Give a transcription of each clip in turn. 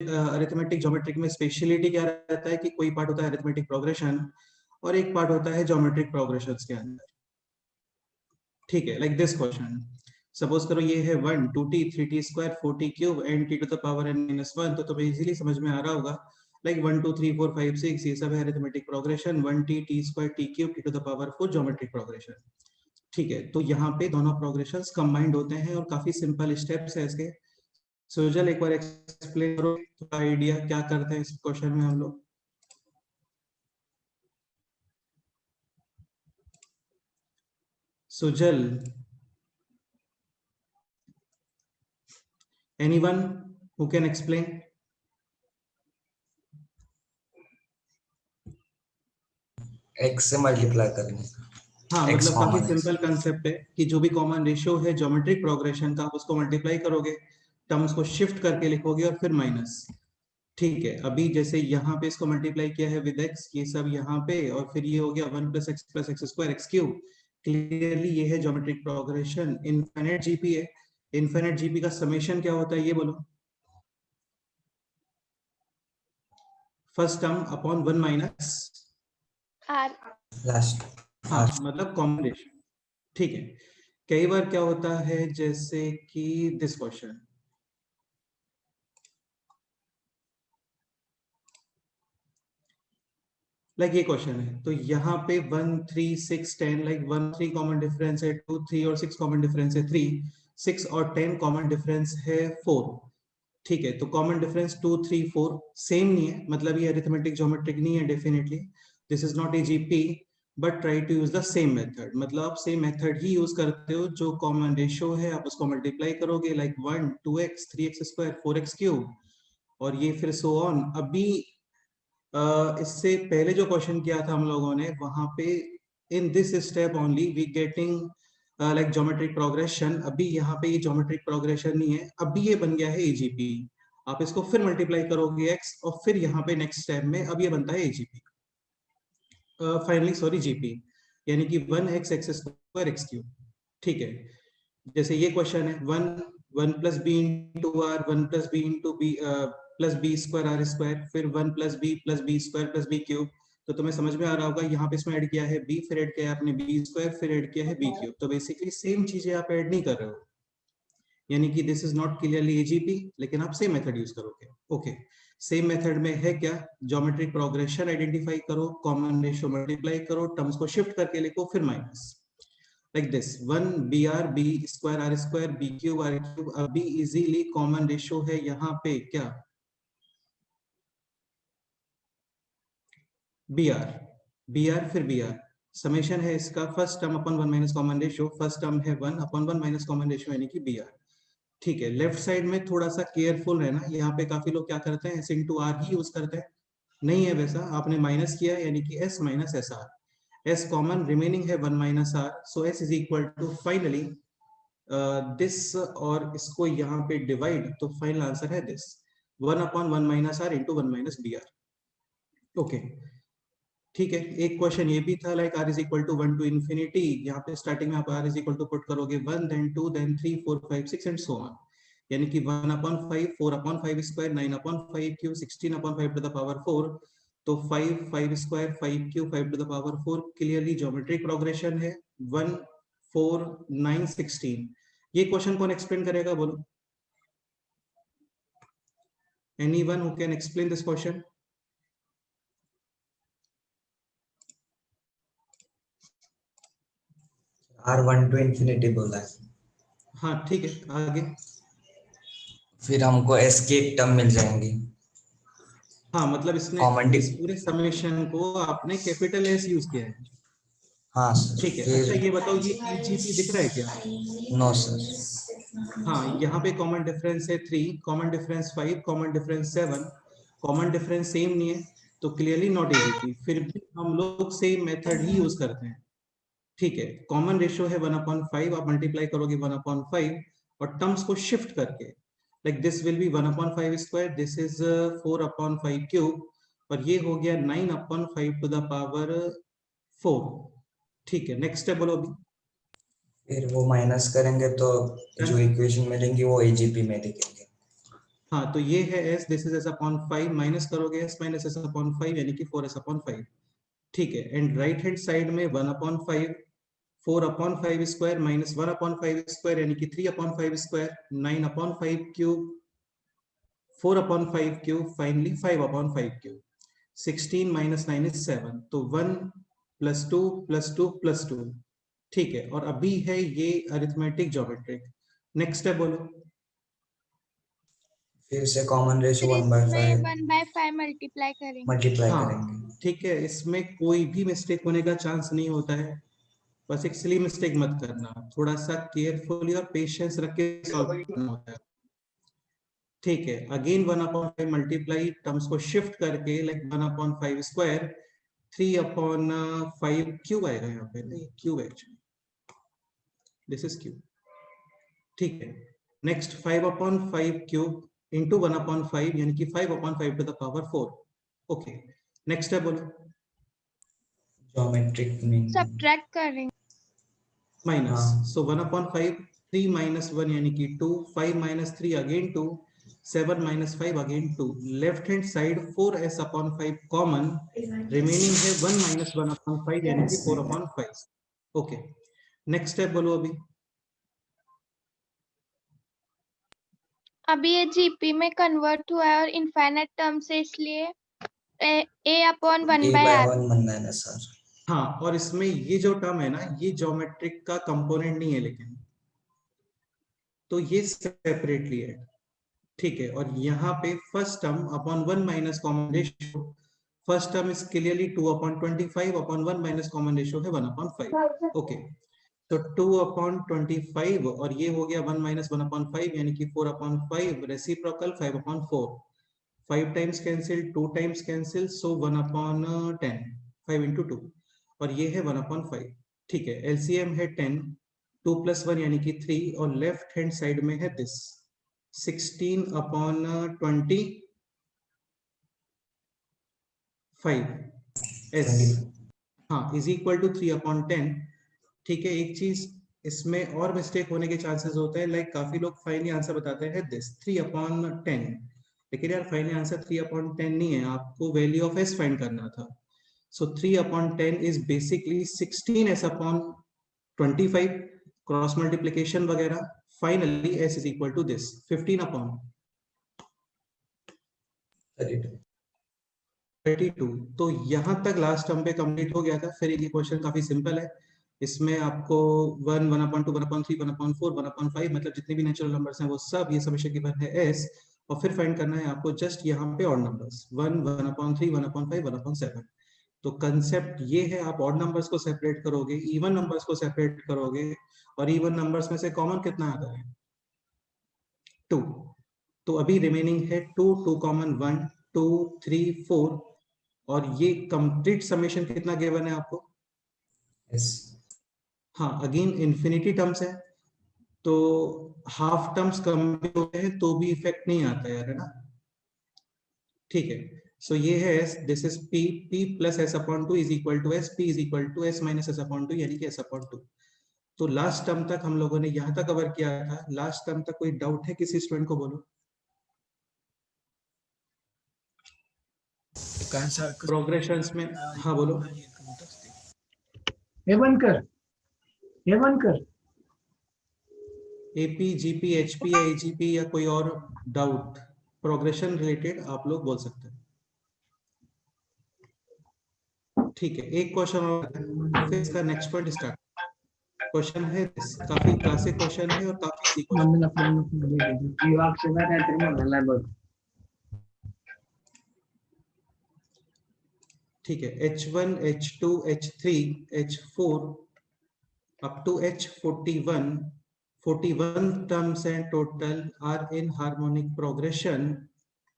Arithmetic geometric में speciality क्या रहता है कि कोई पार्ट होता है अरिथमेटिक प्रोग्रेशन और एक पार्ट होता है ज्योमेट्रिक प्रोग्रेशंस के अंदर। ठीक है, लाइक दिस क्वेश्चन, सपोज करो ये है 1 2t 3t square 4t cube and t to the power n minus 1, तो तुम्हें इजीली समझ में आ रहा होगा लाइक 1 2 3 4 5 6 ये सब है arithmetic progression, 1t t square t cube t to the power 4 geometric progression. ठीक है, तो यहाँ पे दोनों प्रोग्रेशंस कंबाइंड होते हैं और काफी सिंपल स्टेप्स है इसके। सुजल एक बार एक्सप्लेन करो थोड़ा आइडिया क्या करते हैं इस क्वेश्चन में हम लोग। Sujal, anyone who can explain? X से मल्टीप्लाई करेंगे। हाँ, एक्स मतलब काफी कॉमन है। सिंपल कंसेप्ट है कि जो भी कॉमन रेशियो है ज्योमेट्रिक प्रोग्रेशन का आप उसको मल्टीप्लाई करोगे, टर्म्स को शिफ्ट करके लिखोगे और फिर माइनस। ठीक है, अभी जैसे यहाँ पे इसको मल्टीप्लाई किया है विद एक्स, ये सब यहाँ पे, और फिर ये हो गया 1 plus X square X cube. Clearly ये है ज्योमेट्रिक प्रोग्रेशन। इनफाइनाइट जीपी है, इनफाइनाइट जीपी का समेशन क्या होता है ये बोलो। First term upon 1 minus R. Last. हाँ, मतलब कॉम्बिनेशन। ठीक है, कई बार क्या होता है जैसे कि दिस क्वेश्चन, लाइक ये क्वेश्चन है तो यहाँ पे 1 3 6 10, लाइक 1 3 कॉमन डिफरेंस है, 2 3 और 6 कॉमन डिफरेंस है 3, 6 और 10 कॉमन डिफरेंस है 4। ठीक है, तो कॉमन डिफरेंस 2 3 4 सेम नहीं है, मतलब ये अरिथमेटिक ज्योमेट्रिक नहीं है definitely, this is not AGP, but try to use the same method. मतलब आप सेम मेथड ही यूज करते हो, जो कॉमन रेशियो है आप उसको मल्टीप्लाई करोगे, like 1 2x 3x square 4x cube, और ये फिर सो ऑन। अभी इससे पहले जो क्वेश्चन किया था हम लोगों ने, वहां पे in this step only we getting like geometric progression. अभी यहाँ पे ये ज्योमेट्रिक प्रोग्रेशन नहीं है, अभी ये बन गया है एजीपी। आप इसको फिर मल्टीप्लाई करोगे x, और फिर यहाँ पे नेक्स्ट स्टेप में अब ये बनता है एजीपी, फाइनली सॉरी जीपी, यानी कि 1x x square X cube. ठीक है, जैसे ये क्वेश्चन है 1 plus B into R, 1 plus B into B plus B square R square, फिर 1 plus B square plus B cube. तो तुम्हें समझ में आ रहा होगा, यहाँ पे इसमें ऐड किया है बी, फिर ऐड किया है आपने बी स्क्वायर, फिर ऐड किया है बी क्यूब। तो बेसिकली सेम चीजें आप ऐड नहीं कर रहे हो, यानी कि this is not clearly AGP, लेकिन आप सेम मेथड यूज करोगे। ओके, सेम मेथड में है क्या, ज्योमेट्रिक प्रोग्रेशन आइडेंटिफाई करो, कॉमन रेशियो मल्टीप्लाई करो, टर्म्स को शिफ्ट करके लिखो, फिर minus, like this 1 br b square r square b cube r cube। अभी इजीली कॉमन रेशियो है यहाँ पे क्या, br फिर br, समेशन है इसका फर्स्ट टर्म अपन 1 minus common ratio, first term है 1 अपन 1 माइनस कॉमन रेशियो यानी कि br। ठीक है, लेफ्ट साइड में थोड़ा सा केयरफुल रहना, यहाँ पे काफी लोग क्या करते हैं s इंटू आर ही यूज करते हैं, नहीं है वैसा, आपने माइनस किया यानी कि s minus S R, s common remaining है 1 minus R, so s is equal to finally this, और इसको यहाँ पे डिवाइड, तो फाइनल आंसर है this 1 upon 1 minus R into 1 minus B R. Okay, ठीक है, एक क्वेश्चन ये भी था like r is equal to 1 to infinity, यहाँ पे स्टार्टिंग में आप r is equal to put करोगे 1 then 2 then 3 4 5 6 and so on, यानी कि 1 upon 5 4 upon 5 square 9 upon 5 cube 16 upon 5 to the power 4, तो 5 5 square 5 cube 5 to the power 4, clearly geometric progression है 1 4 9 16। ये क्वेश्चन कौन एक्सप्लेन करेगा बोलो, anyone who can explain this question? R1 to infinity बोला है, हाँ ठीक है, आगे। फिर हमको एस की एक टर्म मिल जाएंगी। हाँ, मतलब इसने कॉमन इस पूरे समेशन को आपने कैपिटल एस यूज किया है। हाँ सर, ठीक है, अच्छा फिर ये बताओ ये ईजीपी दिख रहा है क्या? No sir. हाँ, यहाँ पे कॉमन डिफरेंस है 3, common difference 5, common difference 7, common difference same नहीं है, तो क्लियरली नॉट एजीपी। फिर भी हम लोग सेम मेथड ही यूज करते हैं। ठीक है, कॉमन रेशियो है 1/5, आप मल्टीप्लाई करोगे 1/5 और टर्म्स को शिफ्ट करके, like this will be 1/5 square, this is 4/5 cube, और ये हो गया 9/5 टू द पावर 4। ठीक है, नेक्स्ट स्टेप बोलो अभी। फिर वो माइनस करेंगे तो जो इक्वेशन मिलेंगी वो एजीपी में दिखेंगे। हाँ, तो ये है s, this is s upon 5, minus करोगे s माइनस s अपॉन 5 यानी कि 4s अपॉन 5। ठीक है, एंड राइट हैंड साइड में 1 upon 5, 4 upon 5 square minus 1 upon 5 square यानी कि 3 upon 5 square, 9 upon 5 cube, 4 upon 5 cube, finally 5 upon 5 cube. 16 minus 9 is 7, तो 1 plus 2 plus 2 plus 2। ठीक है, और अभी है ये अरिथमेटिक ज्योमेट्रिक। नेक्स्ट स्टेप बोलो। फिर से कॉमन रेशियो फिर 1/5 इसमें 1/5 मल्टीप्लाई करेंगे। मल्टीप्लाई हाँ, करेंगे। ठीक है, इसमें कोई भी मिस्टेक होने का चांस नहीं होता है, बस एक सिली मिस्टेक मत करना, थोड़ा सा केयरफुली और पेशेंस रख के सॉल्व करना होता है। ठीक है, अगेन 1/5 मल्टीप्लाई, टर्म्स को शिफ्ट करके, लाइक 1/5 स्क्वायर, 3/5 क्यूब आएगा यहाँ पे, नहीं cube actually, this is cube. ठीक है, नेक्स्ट 5/5 क्यूब इंटू 1/5 यानी कि 5/5 to the power 4। Okay, next है बोलो। ज्योमेट्रिक मीन सब्ट्रैक्ट करेंगे। माइनस, हाँ। सो 1/5, 3 माइनस 1 यानी कि 2, 5 minus 3 again 2, 7 minus 5 again 2, left hand side 4s upon 5 common, remaining है 1 माइनस 1/5 यानी कि 4/5। ओके, नेक्स्ट स्टेप बोलो अभी। अभी ये जीपी में कन्वर्ट हुआ है और इनफाइनाइट टर्म से, इसलिए a अपॉन 1/r। a/1 बनना है ना सर। हाँ, और इसमें ये जो टर्म है ना, ये ज्योमेट्रिक का कंपोनेंट नहीं है, लेकिन तो ये सेपरेटली है। ठीक है, और यहाँ पे first term upon 1 minus common ratio, first term is clearly 2/25 upon 1 minus common ratio है 1/5। ओके, तो 2/25 और ये हो गया 1 माइनस 1/5 यानी कि 4/5, reciprocal 5/4, 5 times cancel, 2 times cancel, so 1/10, 5 into 2, और ये है 1/5। ठीक है, एलसीएम है 10, 2 प्लस 1 यानी कि 3, और लेफ्ट हैंड साइड में है दिस 16/25 एस, 20 हाँ, इज इक्वल टू 3/10। ठीक है, एक चीज इसमें और मिस्टेक होने के चांसेस होते हैं, लाइक काफी लोग फाइनली आंसर बताते हैं दिस 3/10, लेकिन यार फाइनली आंसर 3/10 नहीं है, आपको वैल्यू ऑफ एस फाइंड करना था। So 3/10 is basically 16s upon 25, cross multiplication वगैरह, finally S is equal to this 15/32। तो यहां तक लास्ट टर्म पे कंप्लीट हो गया था। फिर ये क्वेश्चन काफी सिंपल है, इसमें आपको 1, 1/2, 1/3, 1/4, 1/5 मतलब जितने भी नेचुरल नंबर्स हैं वो सब ये समेशन गिवन है s, और फिर फाइंड करना है आपको जस्ट यहाँ पे ऑड नंबर्स 1, 1/3, 1/5, 1/7। तो कंसेप्ट ये है, आप ऑड नंबर्स को सेपरेट करोगे, इवन नंबर्स को सेपरेट करोगे, और इवन नंबर्स में से कॉमन कितना आता है 2, तो अभी रिमेनिंग है 2, 2 कॉमन 1, 2, 3, 4, और ये कंप्लीट समेशन कितना गिवन है आपको। यस। हाँ, अगेन इंफिनिटी टर्म्स है, तो हाफ टर्म्स कम भी होते हैं तो भी इफेक्ट नहीं आता यार, है ना। ठीक है, सो ये है s, this is p, p plus s upon 2 is equal to s, p is equal to s minus s upon 2 यानी कि s अपॉन 2। तो लास्ट टर्म तक हम लोगों ने यहाँ तक कवर किया था। लास्ट टर्म तक कोई डाउट है किसी स्टूडेंट को, बोलो। प्रोग्रेशंस में, हाँ बोलो। ये बंद कर, ये बंद कर। एपी, जीपी, एचपी या एजीपी या कोई और डाउट प्रोग्रेशन रिलेटेड आप लोग बोल सकते हैं। ठीक है, एक क्वेश्चन और फिर इसका नेक्स्ट पॉइंट स्टार्ट। क्वेश्चन है दिस, काफी क्लासिक क्वेश्चन है और काफी इजी क्वेश्चन। मम्मीला फोन दे, युवा अक्षरा काहीतरी म्हणाला बघ. ठीक है, h1, h2, h3, h4 up to h41, 41 terms and total are in harmonic progression.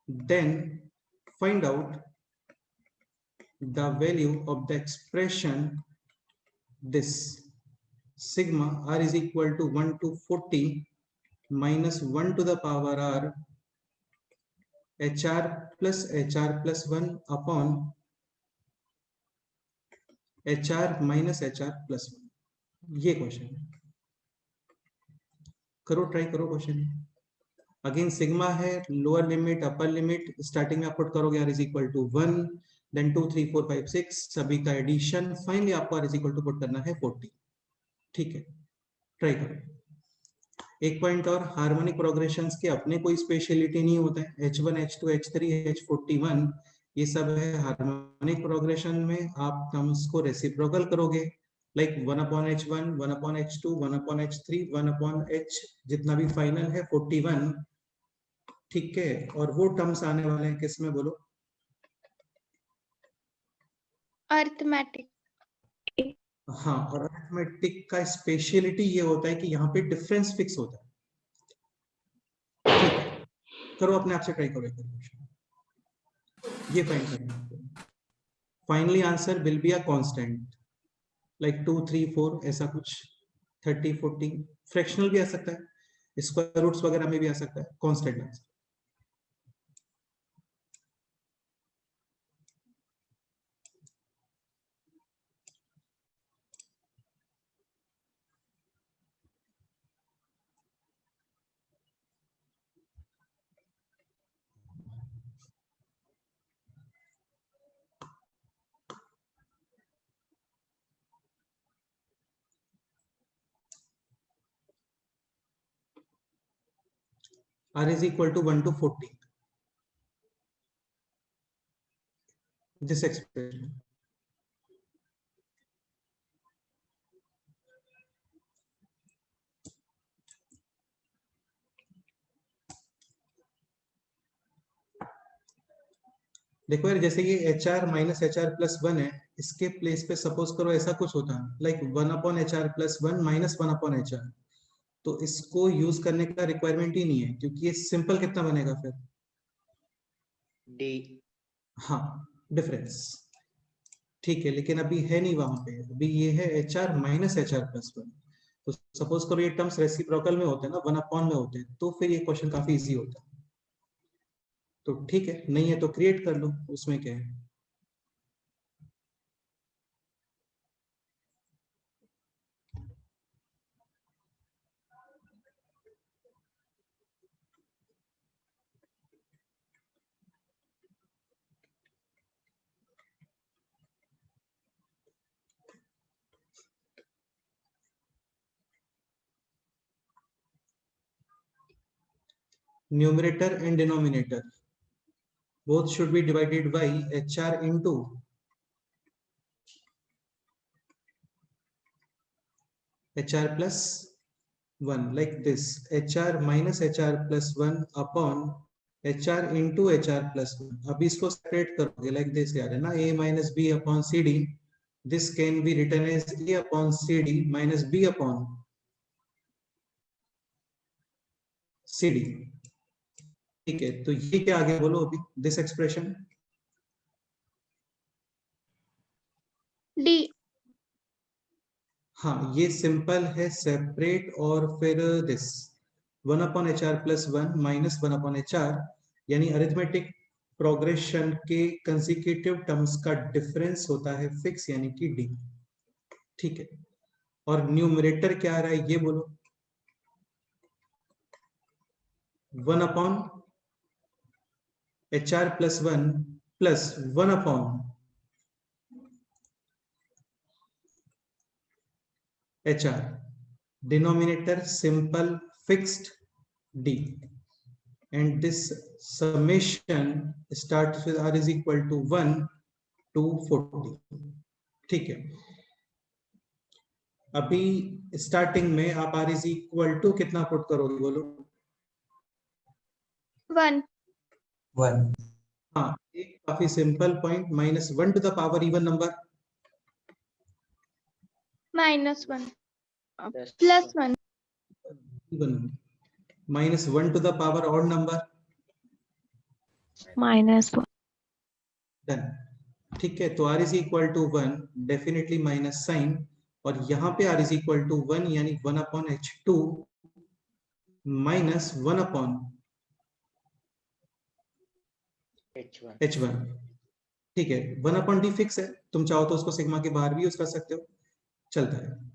Then find out the value of the expression this sigma r is equal to 1 to 40 minus 1 to the power r hr plus 1 upon hr minus hr plus 1। ये question है, करो try करो question. Again sigma है, lower limit upper limit, starting में आप put करोगे r is equal to 1, then 2 3 4 5 6 सभी का एडिशन, फाइनली आपको r is equal to put करना है 40। ठीक है, ट्राई करो। एक पॉइंट और, हार्मोनिक प्रोग्रेशंस के अपने कोई स्पेशलिटी नहीं होता है, h1 h2 h3 h41 ये सब है हार्मोनिक प्रोग्रेशन में। आप टर्म्स को रेसिप्रोकल करोगे, like 1/h1 1/h2 1/h3 1/h जितना भी फाइनल है 41। ठीक है, और वो टर्म्स आने वाले हैं किस में बोलो? अरिथमेटिक। हाँ, और अरिथमेटिक का स्पेशलिटी ये होता है कि यहाँ पे डिफरेंस फिक्स होता है। ठीक है, करो अपने आप से, ट्राई करो एक क्वेश्चन, ये फाइंड करना है। Finally answer will be a constant, like 2 3 4 ऐसा कुछ, 30 40, फ्रैक्शनल भी आ सकता है, स्क्वायर रूट्स वगैरह में भी आ सकता है, constant answer. r is equal to 1 to 40, this expression। देखो यार, जैसे ये HR माइनस HR+1 है, इसके प्लेस पे सपोज करो ऐसा कुछ होता है, लाइक 1/HR+1 माइनस 1/HR, तो इसको यूज करने का रिक्वायरमेंट ही नहीं है, क्योंकि ये सिंपल कितना बनेगा फिर? डी। हाँ, डिफरेंस। ठीक है, लेकिन अभी है नहीं वहां पे, अभी ये है HR माइनस HR+1। तो सपोज करो ये टर्म्स रेसिप्रोकल में होते हैं ना, 1/, में होते हैं, तो फिर ये क्वेश्चन काफी इजी होता है। तो ठीक है, नहीं है तो क्रिएट कर लो, उसमें क्या है। Numerator and denominator both should be divided by HR into HR+1, like this, HR minus HR+1 upon HR into HR+1। अब इसको सेपरेट करोगे लाइक दिस यार, है ना, A minus B upon CD, this can be written as A upon CD minus B upon CD। ठीक है, तो ये क्या आगे बोलो अभी, दिस एक्सप्रेशन? डी। हाँ, ये सिंपल है सेपरेट, और फिर दिस 1/HR+1 माइनस 1/HR, यानी अरिथमेटिक प्रोग्रेशन के कंसेक्यूटिव टर्म्स का डिफरेंस होता है फिक्स, यानी कि डी। ठीक है, और न्यूमरेटर क्या आ रहा है ये बोलो? 1/HR+1 plus 1/HR, denominator simple fixed d, and this summation starts with r is equal to 1 to 40। ठीक है, अभी स्टार्टिंग में आप r is equal to कितना पुट करोगे बोलो? 1। 1 हाँ, एक काफी simple point, -1 to the power even number, -1 +1 even number, -1 to the power odd number, -1 done. ठीक है, तो r is equal to 1, definitely minus sign, और यहाँ पे r is equal to 1, यानी 1/H2 माइनस 1/H1। ठीक है, 1/D फिक्स है, तुम चाहो तो उसको सिग्मा के बाहर भी यूज कर सकते हो, चलता है।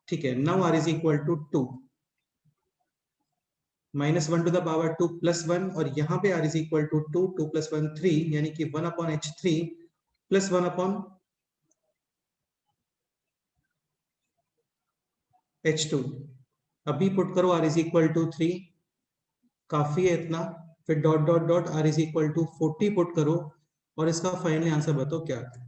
ठीक है, now r is equal to 2, -1 to the power 2 plus 1 और यहाँ पे r is equal to 2, 2 plus 1 3 यानी कि 1 upon h3 plus 1 upon h2। अभी पुट करो r is equal to 3, काफी है इतना, फिर dot dot dot r is equal to 40 put करो और इसका फाइनली आंसर बताओ क्या है।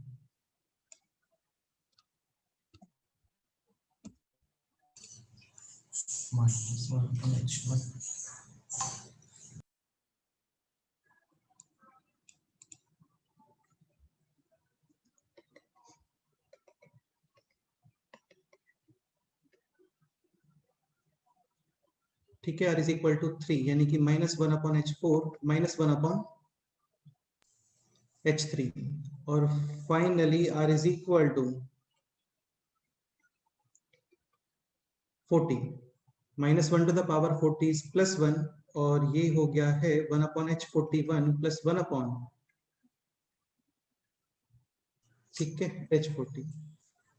ठीक है, r is equal to 3 यानी कि -1 upon h4 -1 upon h3 और finally r is equal to 40, -1 to the power 40 is +1 और ये हो गया है 1 upon h41 plus 1 upon, ठीक है, h40।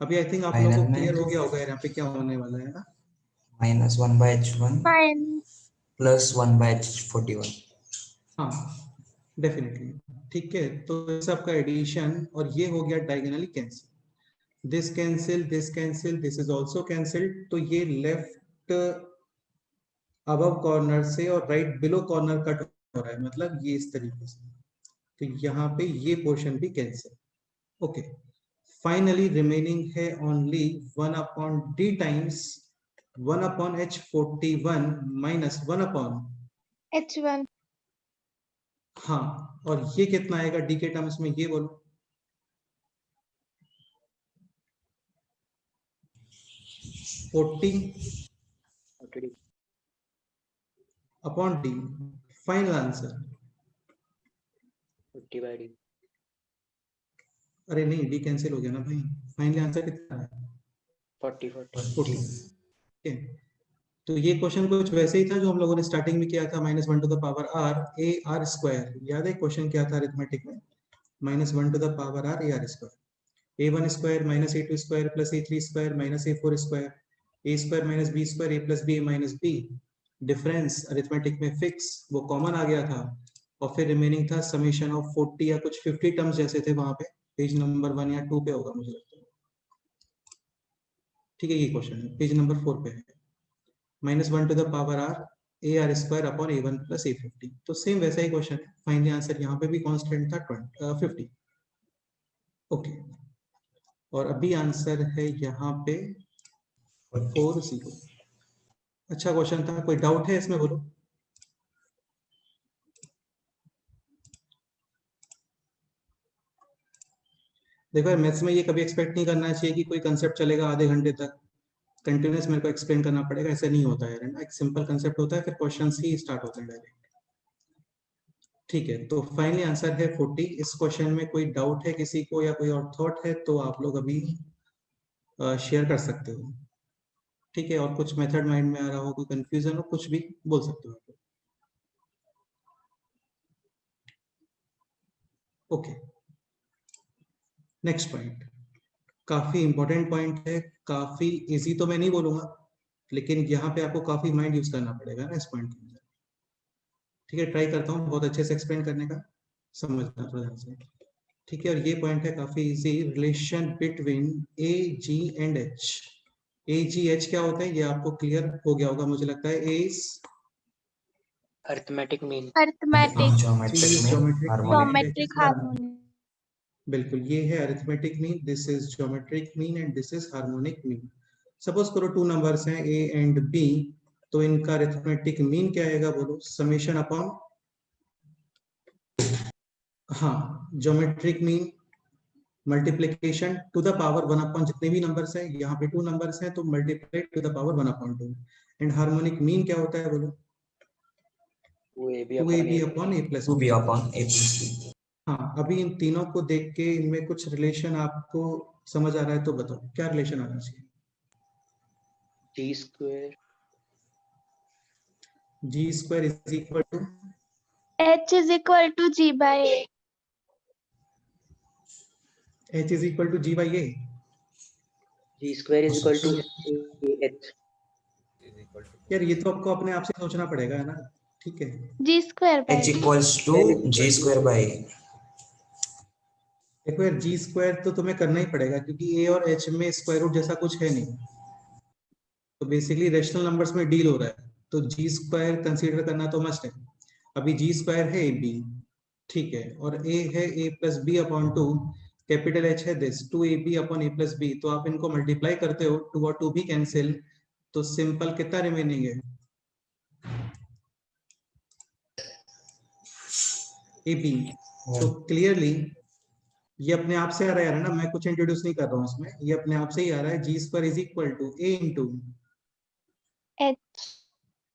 अभी आई थिंक आप लोगों को क्लियर हो गया होगा यहाँ पे क्या होने वाला है ना। -1 by h1 Fine. plus 1 by h41। हाँ डेफिनेटली, ठीक है। तो इस सबका एडिशन और ये हो गया diagonally cancel, this cancel, this cancel, this is also cancelled. तो ये लेफ्ट अबव कॉर्नर से और राइट बिलो कॉर्नर कट हो रहा है, मतलब ये इस तरीके से। तो यहाँ पे ये पोर्शन भी कैंसिल। ओके, फाइनली रिमेनिंग है only 1 upon d times 1 upon h41 minus 1 upon H1. हाँ, और ये कितना आएगा d के टर्म्स में, ये बोलो। Upon d, final answer 40 by D। अरे नहीं, d कैंसिल हो गया ना भाई, फाइनल आंसर कितना है 40 40। ठीक है, तो ये क्वेश्चन कुछ वैसे ही था जो हम लोगों ने स्टार्टिंग में किया था, -1 to the power r a r square. याद है क्वेश्चन क्या था अरिथमेटिक में, -1 to the power r a r square, a1 square minus a2 square plus a3 square minus a4 square, a square minus b square a plus b minus b। Difference arithmetic में fix, वो common आ गया था और फिर remaining था summation of 40 या कुछ 50 टर्म्स जैसे थे वहां पे, पेज नंबर 1 या 2 पे होगा मुझे लगता है। ठीक है, ये क्वेश्चन है पेज नंबर 4 पे है, -1 to the power r a r square upon a1 plus a50। तो सेम वैसा ही क्वेश्चन है, फाइनली आंसर यहाँ पे भी कांस्टेंट था 50। ओके, और अभी आंसर है यहाँ पे 40। अच्छा क्वेश्चन था, कोई डाउट है इसमें बोलो। देखो मैथ्स में ये कभी एक्सपेक्ट नहीं करना चाहिए कि कोई कंसेप्ट चलेगा आधे घंटे तक कंटिन्यूस मेरे को एक्सप्लेन करना पड़ेगा, ऐसा नहीं होता है ना। एक सिंपल कंसेप्ट होता है, फिर क्वेश्चंस ही स्टार्ट होते हैं डायरेक्ट। ठीक है, तो फाइनली आंसर है 40। इस क्वेश्चन में कोई डाउट है किसी को या कोई और थॉट है तो आप लोग अभी शेयर कर सकते हो। ठीक है, और कुछ मेथड माइंड में आ रहा हो, कोई कंफ्यूजन हो, कुछ भी बोल सकते हो। ओके, नेक्स्ट पॉइंट काफी इंपॉर्टेंट पॉइंट है, काफी इजी तो मैं नहीं बोलूंगा, लेकिन यहाँ पे आपको काफी माइंड यूज करना पड़ेगा ना इस पॉइंट के अंदर। ठीक है, ट्राई करता हूँ बहुत अच्छे से एक्सप्लेन करने का, समझना थोड़ा ध्यान से। ठीक है, और ये पॉइंट है काफी easy, relation between A G and H. A G H क्या होता है ये आपको क्लियर हो गया होगा मुझे लगता है। A is arithmetic mean. Arithmetic. Geometric Geometric harmony. बिल्कुल, ये है arithmetic mean, this is geometric mean and this is harmonic mean. Suppose करो 2 नंबर्स हैं ए एंड बी, तो इनका अरिथमेटिक मीन क्या आएगा बोलो, समेशन अपॉन, हाँ, geometric mean multiplication to the power 1 upon जितने भी नंबर्स हैं, यहाँ पे 2 नंबर्स हैं तो multiply two the power 1 upon 2। And harmonic mean क्या होता है बोलो, 2ab upon a plus 2b upon a plus b। हाँ, अभी इन तीनों को देख के इनमें कुछ रिलेशन आपको समझ आ रहा है तो बताओ क्या रिलेशन आना चाहिए। G square G square is equal to, H is equal to G by A. H is equal to G by A. G square is equal to H. यार ये तो आपको अपने आप से सोचना पड़ेगा, है ना? ठीक है, G square by h equals to g square by a. देखो यार जी स्क्वायर तो तुम्हें करना ही पड़ेगा क्योंकि ए और एच में स्क्वायर रूट जैसा कुछ है नहीं, तो बेसिकली रेशनल नंबर्स में डील हो रहा है, तो जी स्क्वायर कंसीडर करना तो मस्ट है। अभी जी स्क्वायर है ए बी, ठीक है, और ए है A plus B upon two, capital H है this 2ab upon A plus B, तो आप इनको मल्टीप्लाई करते हो, 2 और 2 भी कैंसिल, तो सिंपल कितना रिमेनिंग है, ए बी। तो क्लियरली ये अपने आप से आ रहा है ना, मैं कुछ इंट्रोड्यूस नहीं कर रहा हूँ उसमें, ये अपने आप से ही आ रहा है, G square is equal to A into, H.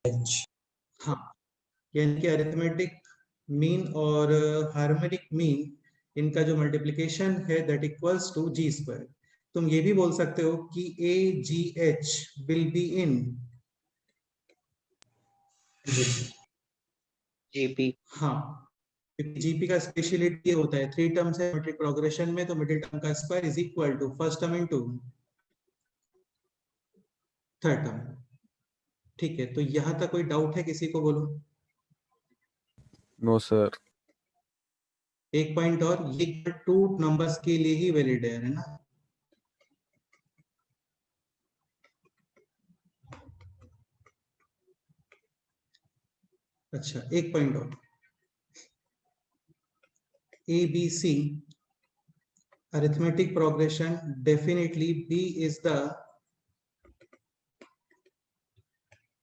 h हाँ, यानी कि अरिथमेटिक मीन और हार्मोनिक मीन, इनका जो मल्टीप्लिकेशन है that equals to G square. तुम ये भी बोल सकते हो कि A G H will be in GP. हाँ, क्योंकि जीपी का स्पेशलिटी होता है 3 टर्म्स है मेट्रिक प्रोग्रेशन में, तो मिडिल टर्म का square is equal to first term into third term. ठीक है, तो यहां तक कोई डाउट है किसी को, बोलो। No sir. एक पॉइंट और, ये 2 नंबर्स के लिए ही वैलिड है ना? अच्छा, एक पॉइंट और, A B C arithmetic progression, definitely B is the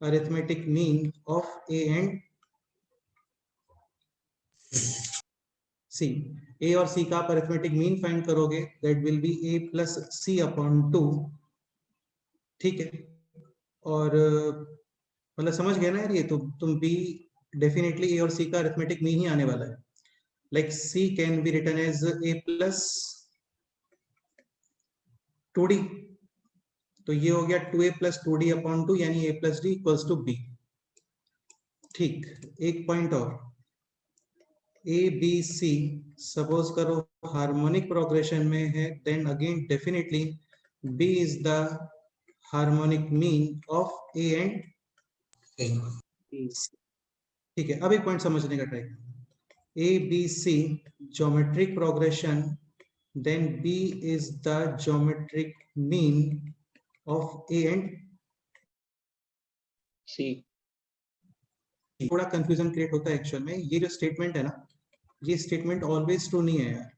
arithmetic mean of A and C. A और C का आप arithmetic mean find करोगे, that will be A plus C upon 2, ठीक है, और मतलब समझ गए ना यार, ये तो तुम B definitely A और C का arithmetic mean ही आने वाला है, like C can be written as A plus 2D, तो ये हो गया 2A plus 2D upon 2, यानी A plus D equals to B। ठीक, एक पॉइंट और, ए बी सी सपोज करो हार्मोनिक प्रोग्रेशन में है, then again definitely B is the harmonic mean of A and, ठीक है। अब एक पॉइंट समझने का ट्राई करो, A B C geometric progression, then B is the geometric mean of A and C. थोड़ा कंफ्यूजन क्रिएट होता है एक्चुअल में, ये जो स्टेटमेंट है ना, ये स्टेटमेंट ऑलवेज ट्रू नहीं है यार,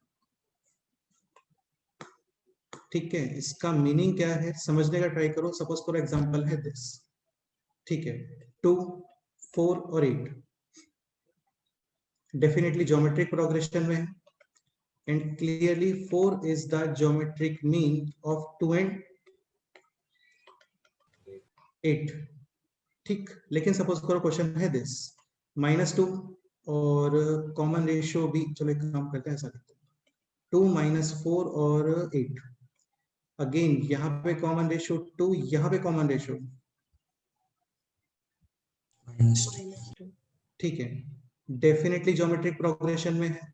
ठीक है। इसका मीनिंग क्या है समझने का ट्राई करो। सपोज करो एग्जांपल है दिस, ठीक है, 2, 4 और 8 डेफिनेटली ज्योमेट्रिक प्रोग्रेशन में है, and clearly 4 is the geometric mean of 2 and 8, ठीक। लेकिन सपोज करो क्वेश्चन है दिस -2 और कॉमन रेशियो भी, चलो एक काम करते हैं, ऐसा करते हैं 2 -4 और 8, अगेन यहाँ पे कॉमन रेशियो 2, यहाँ पे कॉमन रेशियो, ठीक है, डेफिनेटली ज्योमेट्रिक प्रोग्रेशन में है।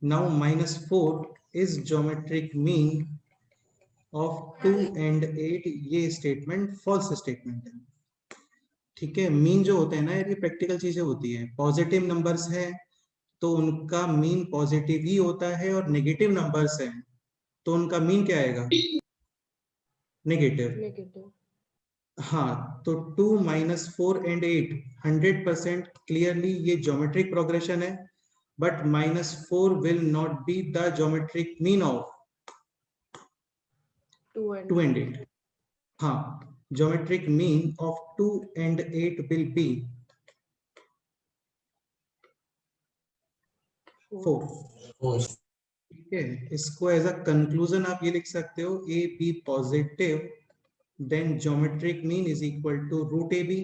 Now -4 is geometric mean of 2 and 8, ये स्टेटमेंट फॉल्स स्टेटमेंट है, ठीक है। मीन जो होते हैं ना यार, ये प्रैक्टिकल चीजें होती है, पॉजिटिव नंबर्स है तो उनका मीन पॉजिटिव ही होता है, और नेगेटिव नंबर्स है तो उनका मीन क्या आएगा, नेगेटिव। हाँ, तो 2 -4 एंड 8 100% क्लियरली ये ज्योमेट्रिक प्रोग्रेशन है, but -4 will not be the geometric mean of 2 and 8। हाँ, geometric mean of 2 and 8 will be 4, ठीक है। इसको एज अ कंक्लूजन आप ये लिख सकते हो, A B positive then geometric mean is equal to root A B,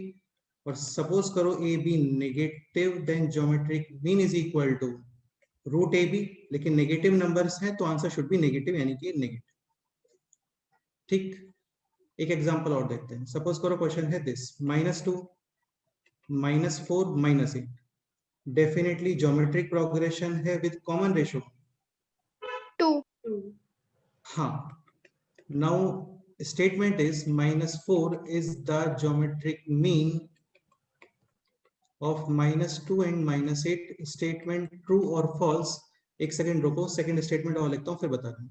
और सपोज करो A B negative then geometric mean is equal to root A B, लेकिन नेगेटिव नंबर्स हैं तो आंसर शुड बी नेगेटिव, यानी कि negative, ठीक। एक example और देखते हैं, सपोज करो क्वेश्चन है दिस -2 -4 -8, डेफिनेटली ज्योमेट्रिक प्रोग्रेशन है विद कॉमन रेशियो 2। हाँ, now statement is -4 is the geometric mean of -2 and -8. Statement true or false? एक सेकंड रुको, सेकंड स्टेटमेंट और लिखता हूँ फिर बता दूं।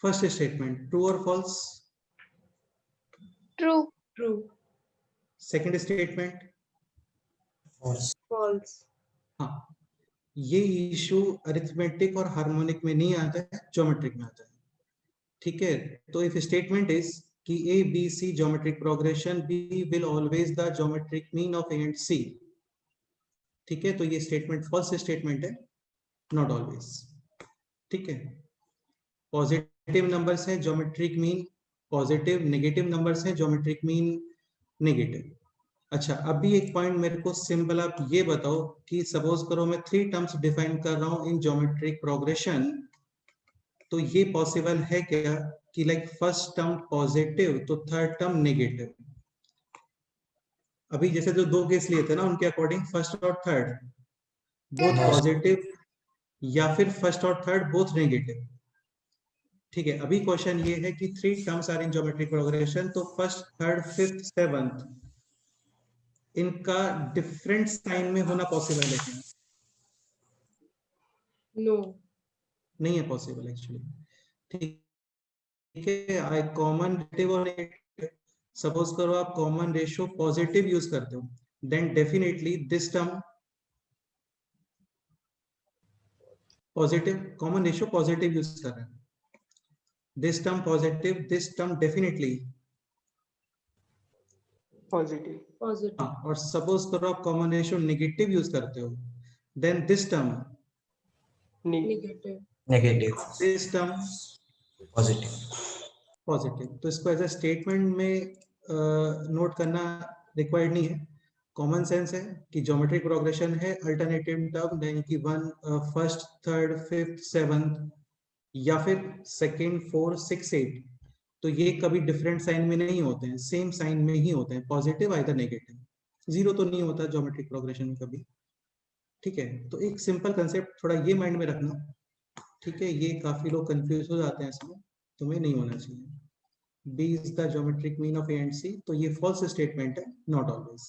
फर्स्ट स्टेटमेंट ट्रू और false? True. True. Second statement false, False. हाँ, ये इशू अरिथमेटिक और हार्मोनिक में नहीं आता है, ज्योमेट्रिक में आता है। ठीक है, तो इफ स्टेटमेंट इज कि A B C geometric progression B will always the geometric mean of A and C. ठीक है, तो ये स्टेटमेंट फॉल्स स्टेटमेंट है, नॉट ऑलवेज। ठीक है, पॉजिटिव नंबर्स है geometric mean positive, negative numbers है ज्योमेट्रिक मीन नेगेटिव। अच्छा, अभी एक पॉइंट मेरे को सिंपल आप ये बताओ कि सपोज करो मैं 3 टर्म्स डिफाइन कर रहा हूं इन ज्योमेट्रिक प्रोग्रेशन, तो ये पॉसिबल है क्या कि लाइक फर्स्ट टर्म पॉजिटिव तो थर्ड टर्म नेगेटिव? अभी जैसे जो 2 केस लिए थे ना, उनके अकॉर्डिंग फर्स्ट और थर्ड बोथ Yes. पॉजिटिव या फिर फर्स्ट और थर्ड बोथ नेगेटिव। ठीक है, अभी क्वेश्चन ये है कि 3 terms are in geometric progression, तो फर्स्ट थर्ड फिफ्थ सेवंथ इनका डिफरेंट साइन में होना पॉसिबल है क्या? No. नहीं है पॉसिबल एक्चुअली। ठीक है, आई कॉमन नेगेटिव और सपोज करो आप कॉमन रेशियो पॉजिटिव यूज करते हो, then definitely this term positive, common ratio positive use कर रहे हैं, this term positive, this term definitely Positive. Positive. हाँ, और सपोज करो आप कॉमन रेशियो नेगेटिव यूज करते हो, then this term Negative. negative, दिस टर्म positive, पॉजिटिव। तो इसको एज अ स्टेटमेंट में नोट करना रिक्वायर्ड नहीं है, कॉमन सेंस है कि ज्योमेट्रिक प्रोग्रेशन है अल्टरनेटिव टर्म, यानी कि 1 फर्स्ट थर्ड फिफ्थ सेवंथ या फिर सेकंड फोर्थ सिक्स एट, तो ये कभी डिफरेंट साइन में नहीं होते हैं, सेम साइन में ही होते हैं, पॉजिटिव आइदर नेगेटिव, जीरो तो नहीं होता ज्योमेट्रिक प्रोग्रेशन में कभी। ठीक है, तो एक सिंपल कंसेप्ट थोड़ा ये माइंड में रखना। ठीक है, ये काफी लोग कंफ्यूज हो जाते हैं इसमें, तुम्हें नहीं होना चाहिए। B is the geometric mean of A and C, तो ये फॉल्स स्टेटमेंट है, नॉट ऑलवेज।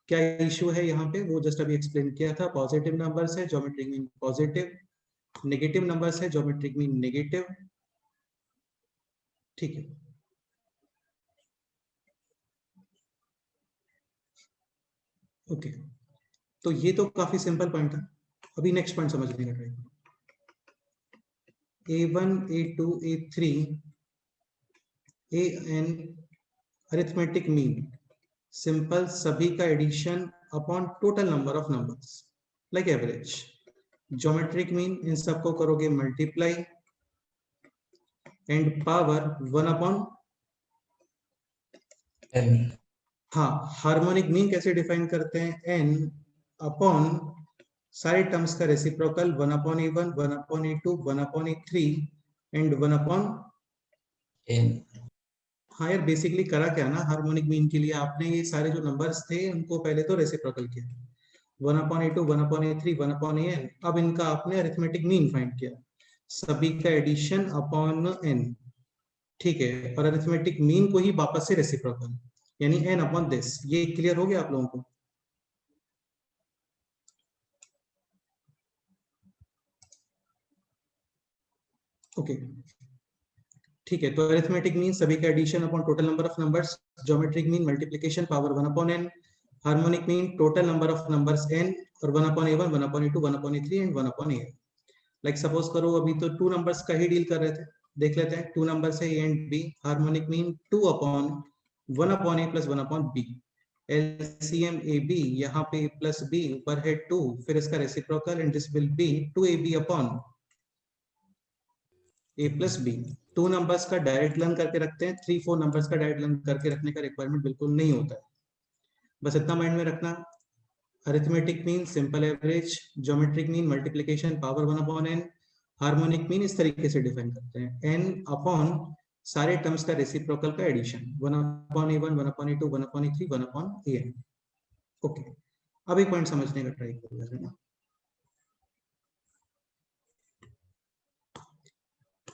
क्या इशू है यहाँ पे वो जस्ट अभी एक्सप्लेन किया था, पॉजिटिव नंबर्स है geometric mean positive, negative numbers है ज्योमेट्रिक मीन नेगेटिव। ठीक है, ओके, तो ये तो काफी सिंपल पॉइंट था। अभी नेक्स्ट पॉइंट समझने का ट्राई करो। A1, A2, A3, AN arithmetic mean, simple सभी का addition upon total number of numbers like average. Geometric mean इन सबको करोगे multiply and power 1 upon n, हाँ, हार्मोनिक मीन कैसे डिफाइन करते हैं? n अपॉन सारे टर्म्स का reciprocal 1 upon a1, 1 upon a2, 1 upon a3 and 1 upon n, हाँ यार, बेसिकली करा क्या ना, हार्मोनिक मीन के लिए आपने ये सारे जो नंबर्स थे उनको पहले तो रेसिप्रोकल किया, 1 upon a2, 1 upon a3, 1 upon an, अब इनका आपने अरिथमेटिक मीन फाइंड किया, सभी का एडिशन अपॉन n। ठीक है, और अरिथमेटिक मीन को ही वापस से रेसिप्रोकल, यानी n अपॉन दिस। ये क्लियर हो गया आप लोगों को? ओके, ठीक है, तो अरिथमेटिक मीन सभी का addition upon total number of numbers, geometric mean multiplication power 1 upon n, harmonic mean total number of numbers n और 1 upon a1, 1 upon a2, 1 upon a3 and 1 upon a। Like suppose करो अभी तो 2 numbers का ही deal कर रहे थे, देख लेते हैं 2 नंबर्स है a and b, harmonic mean 2 upon 1 upon a plus 1 upon b, LCM ab, यहाँ पे a प्लस b ऊपर है 2, फिर इसका reciprocal and this will be 2ab upon a plus b। 2 numbers का डायरेक्ट लर्न करके रखते हैं, 3-4 नंबर्स का डायरेक्ट लर्न करके रखने का रिक्वायरमेंट बिल्कुल नहीं होता है, बस इतना माइंड में रखना। Arithmetic mean simple average, geometric mean multiplication power 1 upon n, harmonic mean इस तरीके से डिफाइन करते हैं, n अपॉन सारे टर्म्स का रेसिप्रोकल का addition, 1/a1, 1/a2, 1/a3, 1/an। Okay, अब एक पॉइंट समझने का ट्राई करिए ना,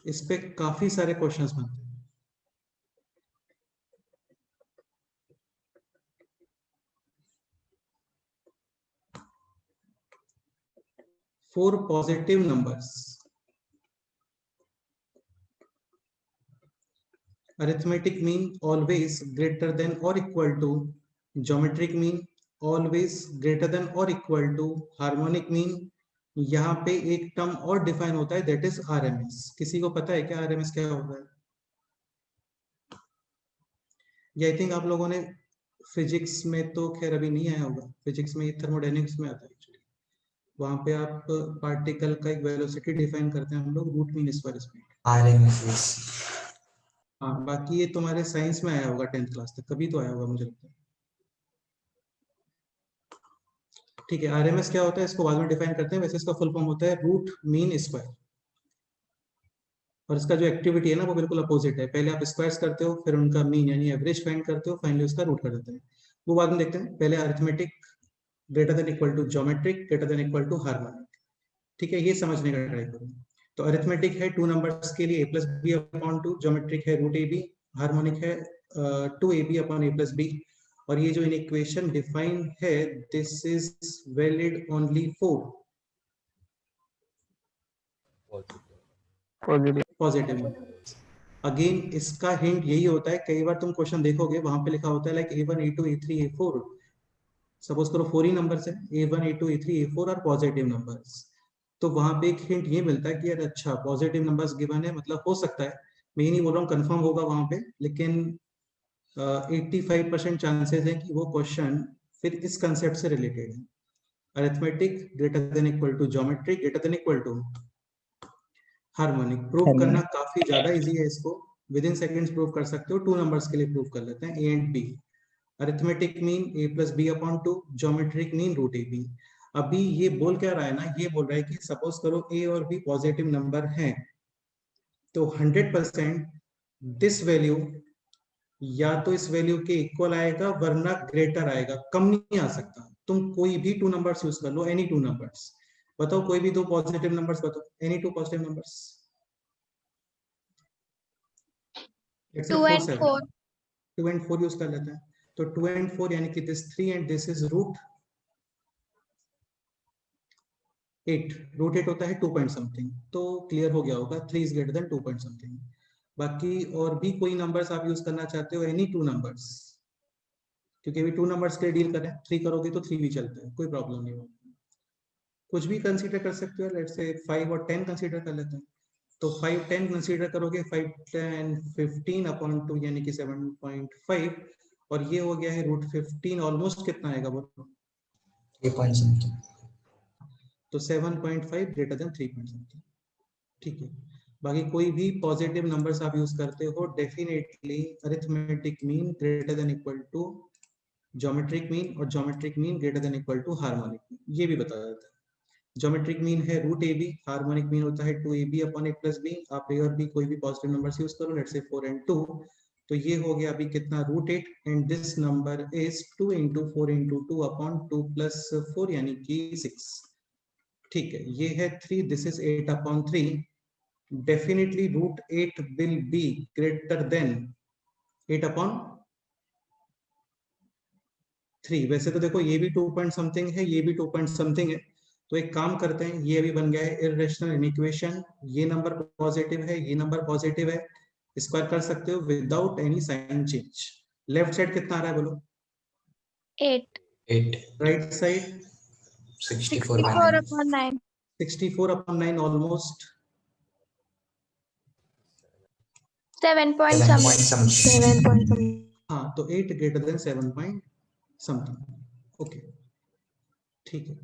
इस पे काफी सारे क्वेश्चंस बनते हैं। For positive numbers, arithmetic mean always greater than or equal to geometric mean always greater than or equal to harmonic mean। यहाँ पे एक टर्म और डिफाइन होता है, दैट इज RMS। किसी को पता है क्या RMS क्या होता है? ये आई थिंक आप लोगों ने फिजिक्स में तो खैर अभी नहीं आया होगा, फिजिक्स में ये थर्मोडायनेमिक्स में आता है एक्चुअली। वहां पे आप पार्टिकल का एक वेलोसिटी डिफाइन करते हैं हम लोग, root mean square speed. RMS। हाँ, बाकी ये तुम्हारे साइंस में आया होगा 10th क्लास तक, कभी तो आया होगा मुझे लगता है। ठीक है, RMS क्या होता है इसको बाद में डिफाइन करते हैं, वैसे इसका फुल फॉर्म होता है रूट मीन स्क्वायर। और इसका जो एक्टिविटी है ना वो बिल्कुल अपोजिट है, पहले आप स्क्वायर्स करते हो, फिर उनका मीन यानी एवरेज फाइंड करते हो, फाइनली उसका रूट कर देते हैं। वो बाद में देखते हैं, पहले arithmetic greater than equal to geometric greater than equal to harmonic. ठीक है, ये समझने का ट्राई करो। तो अरिथमेटिक है 2 नंबर्स के लिए a+b/2, ज्योमेट्रिक है √ab, हार्मोनिक है 2ab/a+b। और ये जो इन इक्वेशन डिफाइन है, this is valid only for positive numbers. Again इसका हिंट यही होता है, कई बार तुम क्वेश्चन देखोगे वहां पे लिखा होता है like a1 a2 a3 a4, suppose करो 4 ही नंबर्स है, a1 a2 a3 a4 और पॉजिटिव नंबर्स। तो वहां पे एक हिंट ये मिलता है कि यार अच्छा पॉजिटिव नंबर्स गिवन है, मतलब हो सकता है, मैं ये नहीं बोल रहा हूँ कंफर्म होगा वहां पे, लेकिन 85% चांसेस है कि वो क्वेश्चन फिर इस कंसेप्ट से रिलेटेड है। Arithmetic greater than equal to geometric greater than equal to harmonic. Prove करना काफी ज्यादा इजी है, इसको विद इन सेकेंड्स प्रूव कर सकते हो। 2 नंबर्स के लिए प्रूव कर लेते हैं, a and b। Arithmetic mean a+b/2, geometric mean √ab। अभी ये बोल क्या रहा है ना, ये बोल रहा है कि सपोज करो a और b पॉजिटिव नंबर हैं, तो 100% दिस वैल्यू या तो इस वैल्यू के इक्वल आएगा वरना ग्रेटर आएगा, कम नहीं आ सकता। तुम कोई भी 2 नंबर्स यूज कर लो, एनी 2 नंबर्स बताओ, कोई भी 2 पॉजिटिव नंबर्स बताओ, any 2 positive numbers. 2 and 4। 2 and 4 use कर लेते हैं, तो 2 and 4 यानी कि दिस 3 एंड दिस इज √8। √8 होता है 2 पॉइंट समथिंग, तो क्लियर हो गया होगा 3 is greater then 2 point something. बाकी और भी कोई नंबर्स आप यूज करना चाहते हो, एनी 2 नंबर्स, क्योंकि अभी 2 नंबर्स के लिए डील करें, 3 करोगे तो 3 भी चलता है, कोई प्रॉब्लम नहीं होगी। कुछ भी कंसीडर कर सकते हो, लेट्स से 5 और 10 कंसीडर कर लेते हैं। तो 5 10 कंसीडर करोगे, 5 10 15/2 यानी कि 7.5, और ये हो गया है √15, ऑलमोस्ट कितना आएगा बोलो? 3 पॉइंट समथिंग। तो 7.5 ग्रेटर देन 3 पॉइंट समथिंग। ठीक है, बाकी कोई भी पॉजिटिव नंबर्स आप यूज करते हो, definitely arithmetic mean greater than equal to geometric mean और geometric mean greater than equal to harmonic mean, ये भी बता देता है। ज्योमेट्रिक मीन है √ab, हार्मोनिक मीन होता है 2ab/a+b। आप a और b कोई भी पॉजिटिव नंबर्स यूज करो, लेट्स से 4 and 2, तो ये हो गया अभी कितना √8, एंड दिस नंबर इज 2 × 4 × 2/2 + 4 यानी कि 6। ठीक है, ये है 3, this is 8/3। Definitely √8 will be greater than 8/3। वैसे तो देखो ये भी 2 पॉइंट समथिंग है, ये भी 2 पॉइंट समथिंग है, तो एक काम करते हैं, ये अभी बन गया है इररेशनल इक्वेशन। ये नंबर पॉजिटिव है, ये नंबर पॉजिटिव है, स्क्वायर कर सकते हो without any sign change. Left side कितना आ रहा है बोलो? 8। Right side 64/9। 64/9, almost 7 point 7 something। point something। 7 point something। हाँ, तो 8 greater then 7 point something. Okay, ठीक है।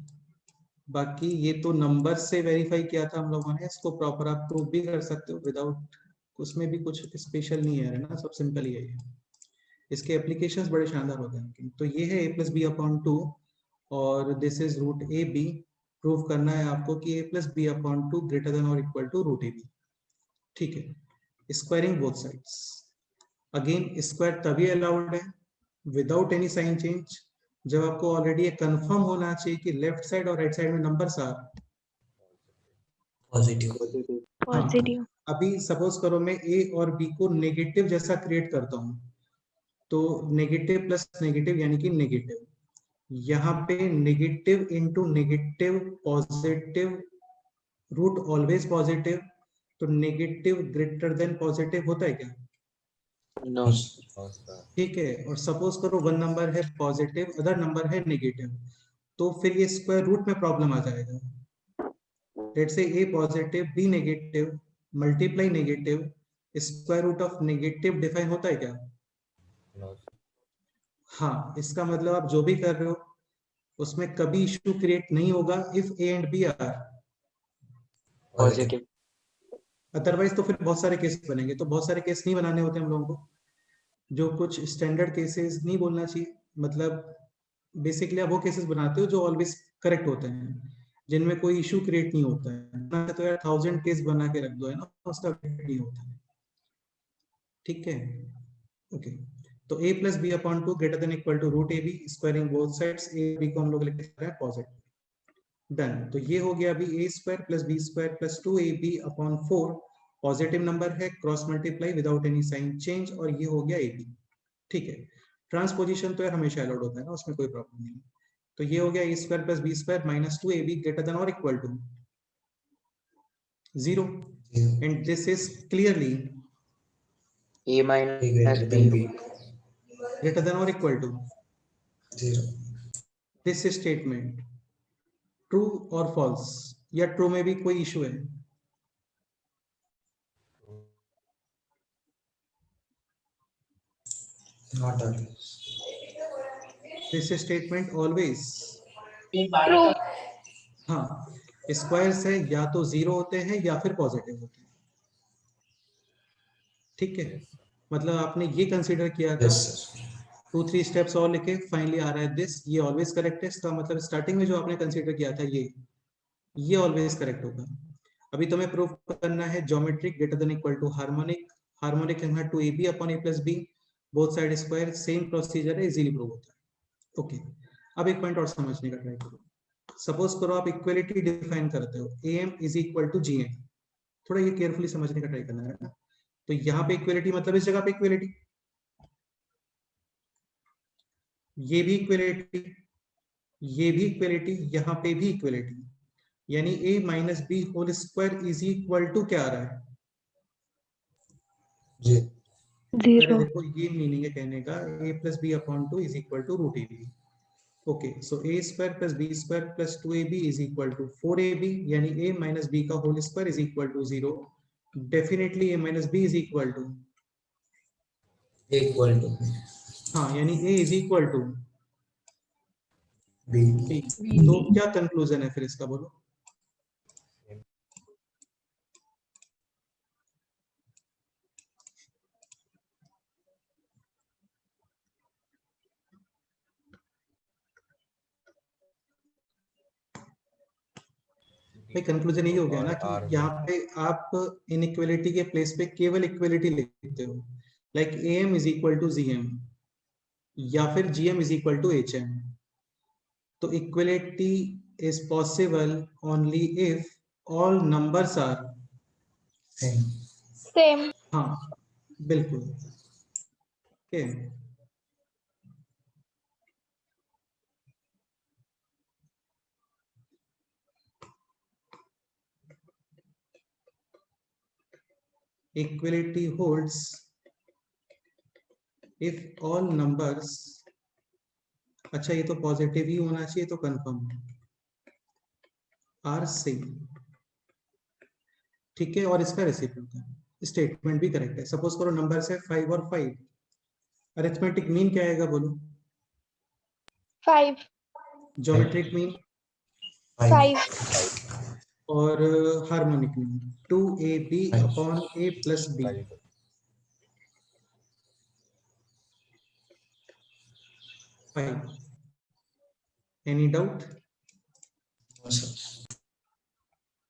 बाकी ये तो नंबर से वेरीफाई किया था हम लोगों ने, इसको प्रॉपर आप प्रूव भी कर सकते हो विदाउट, उसमें भी कुछ स्पेशल नहीं है ना, सब सिंपल ही है। इसके एप्लीकेशंस बड़े शानदार होते हैं। तो ये है a+b/2 और दिस इज √ab, प्रूव करना है आपको कि a plus B upon two greater than और equal to root A B. ठीक है, squaring both sides. Again square तभी अलाउड है विदाउट एनी साइन चेंज जब आपको ऑलरेडी ये कंफर्म होना चाहिए कि लेफ्ट साइड और राइट साइड में नंबर्स आर पॉजिटिव। पॉजिटिव। अभी सपोज करो मैं a और b को नेगेटिव जैसा क्रिएट करता हूँ, तो नेगेटिव प्लस नेगेटिव यानी कि नेगेटिव। यहाँ पे negative into negative positive, root always positive, तो नेगेटिव ग्रेटर देन पॉजिटिव होता है क्या? No. ठीक है, और सपोज करो वन नंबर है पॉजिटिव, अदर नंबर है नेगेटिव, तो फिर ये स्क्वायर रूट में प्रॉब्लम आ जाएगा। Let's say a positive b negative multiply negative, square root of negative define होता है क्या? हाँ, इसका मतलब आप जो भी कर रहे हो उसमें कभी इश्यू क्रिएट नहीं होगा if a and b are Positive. Otherwise. तो फिर बहुत सारे केस बनेंगे, तो बहुत सारे केस नहीं बनाने होते हम लोगों को। जो कुछ स्टैंडर्ड केसेस नहीं बोलना चाहिए, मतलब बेसिकली आप वो केसेस बनाते हो जो ऑलवेज करेक्ट होते हैं, जिनमें कोई इशू क्रिएट नहीं होता है। तो यार 1000 केस बना के रख दो, है ना, उसका नहीं होता है। ठीक है, ओके। तो a plus B upon two greater than equal to root A B, squaring both sides, A B को हम लोग लिख रहे हैं पॉजिटिव। डन। तो ये हो गया अभी a square plus B square plus 2ab upon 4, positive number है, cross multiply without any sign change, और ये हो गया ab। ठीक है, ट्रांसपोजिशन तो यार हमेशा अलाउड होता है ना, उसमें कोई प्रॉब्लम नहीं। तो ये हो गया a square plus B square minus 2ab greater than और equal to 0, and this is clearly A minus greater B. than b, greater than or equal to 0. this statement true और फॉल्स, या true में भी कोई issue है? Not always. This statement always true. हाँ, squares है या तो 0 होते हैं या फिर पॉजिटिव होते हैं। ठीक है, मतलब आपने ये कंसीडर किया था, Yes sir. 2-3 स्टेप्स और लिखे, फाइनली आ रहा है दिस, ये ऑलवेज करेक्ट है। इसका मतलब स्टार्टिंग में जो आपने कंसीडर किया था ये ऑलवेज करेक्ट होगा। अभी तुम्हें प्रूव करना है geometric greater than equal to harmonic. Harmonic है 2ab upon a plus B, both side square, same procedure है, इजीली प्रूव होता है। ओके, अब एक पॉइंट और समझने का ट्राई करो। सपोज करो आप इक्वलिटी डिफाइन करते हो, am is equal to gm। थोड़ा ये केयरफुली समझने का ट्राई करना है ना। तो यहाँ पे इक्वलिटी मतलब इस जगह पे इक्वलिटी, ये भी इक्वलिटी, ये भी इक्वलिटी, यहाँ पे भी इक्वलिटी, यानी a minus B whole square is equal to क्या आ रहा है? जी। अरे देखो, ये मीनिंग है कहने का a plus B upon two is equal to root A B. Okay, so a square plus B square plus 2ab is equal to 4ab, यानी a माइनस बी का whole square is equal to 0। Definitely a minus B is equal to, Equal to हाँ, यानी a is equal to b. b। तो क्या conclusion है फिर इसका, बोलो? भाई कंक्लूजन यही हो गया ना कि यहाँ पे आप इनइक्वलिटी के प्लेस पे केवल इक्वलिटी लिखते हो, like am is equal to gm या फिर gm is equal to hm। तो equality is possible only if all numbers are Same. Same. हाँ, बिल्कुल। Okay, equality holds if all numbers, अच्छा ये तो पॉजिटिव ही होना चाहिए, तो कंफर्म आर सेम। ठीक है, और इसका रेसिप्रोकल स्टेटमेंट भी करेक्ट है। सपोज करो नंबर है 5 और 5, अरिथमेटिक मीन क्या आएगा बोलो? 5। Geometric mean 5। और harmonic mean 2ab upon a plus b। 5। Any doubt? No, sir.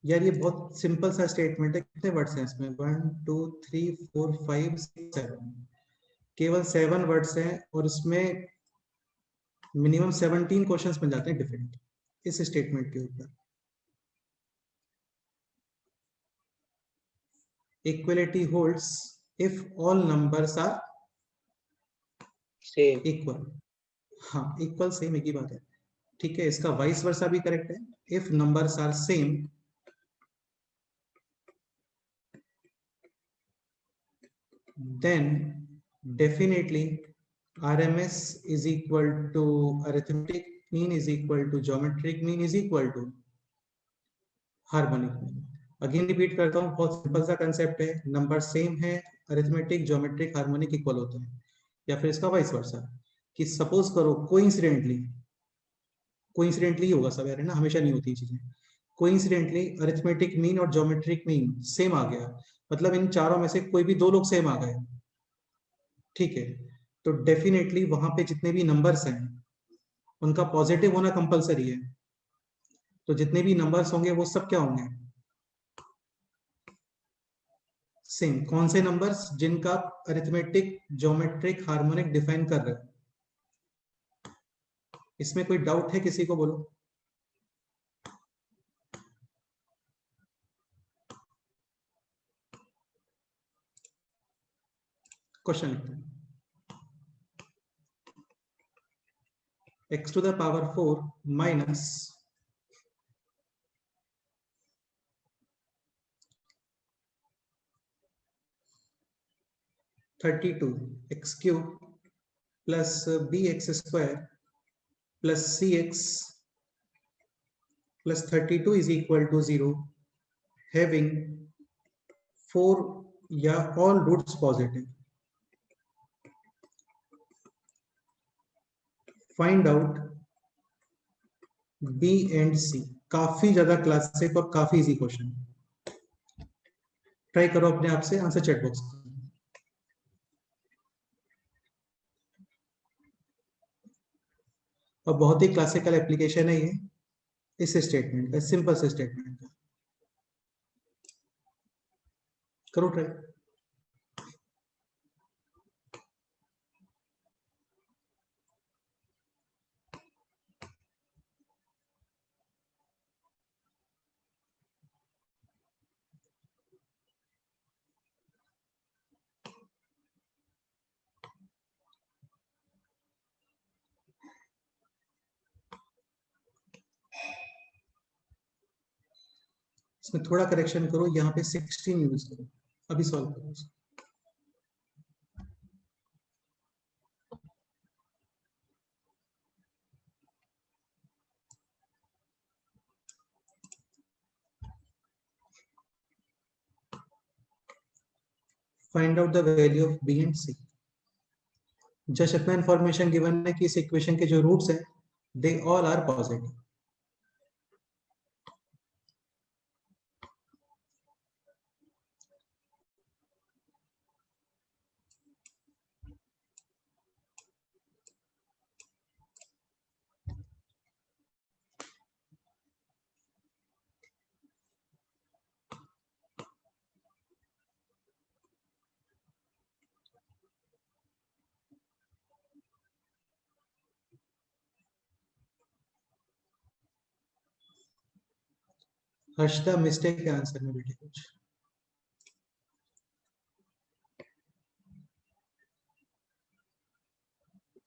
यार ये बहुत सिंपल सा स्टेटमेंट है, कितने वर्ड्स हैं इसमें? 1 2 3 4 5 6 7, केवल 7 वर्ड्स हैं और इसमें मिनिमम 17 क्वेश्चंस बन जाते हैं डिफरेंट इस स्टेटमेंट के ऊपर। Equality holds if all numbers are Same. Equal. हाँ, इक्वल सेम एक ही बात है, ठीक है। इसका वाइस वर्सा भी करेक्ट है, if numbers are same then definitely RMS is equal to arithmetic mean is equal to geometric mean is equal to harmonic mean। Again repeat करता हूँ, बहुत सिंपल सा कंसेप्ट है, नंबर सेम है, arithmetic geometric harmonic equal होते हैं, या फिर इसका वाइस वर्सा कि सपोज करो कोइंसिडेंटली होगा सब यार, है ना, हमेशा नहीं होती चीजें। कोइंसिडेंटली अरिथमेटिक मीन और ज्योमेट्रिक मीन सेम आ गया, मतलब इन चारों में से कोई भी दो लोग सेम आ गए, ठीक है, तो डेफिनेटली वहां पे जितने भी नंबर्स हैं उनका पॉजिटिव होना कंपलसरी है। तो जितने भी नंबर्स होंगे वो सब क्या होंगे? सेम। कौन से नंबर्स? जिनका अरिथमेटिक ज्योमेट्रिक हार्मोनिक डिफाइन कर रहे हैं। इसमें कोई डाउट है किसी को? बोलो। क्वेश्चन लिखते हैं, x to the power 4 minus x cube plus bx square plus cx plus 32 is equal to 0, having 4 या all roots positive। Find out B and C. काफी ज्यादा क्लासिक और काफी इजी क्वेश्चन, ट्राई करो अपने आप से, आंसर चैट बॉक्स। और बहुत ही क्लासिकल एप्लीकेशन है ये इस स्टेटमेंट का, सिंपल से स्टेटमेंट का। करो ट्राई। इसमें थोड़ा करेक्शन करो, यहाँ पे 16 यूज करो, अभी सॉल्व करो इसको। Find out the value of B and C. Just इतना इंफॉर्मेशन गिवन है कि इस इक्वेशन के जो रूट्स हैं they all are positive. Harshada mistake है आंसर में बेटे कुछ।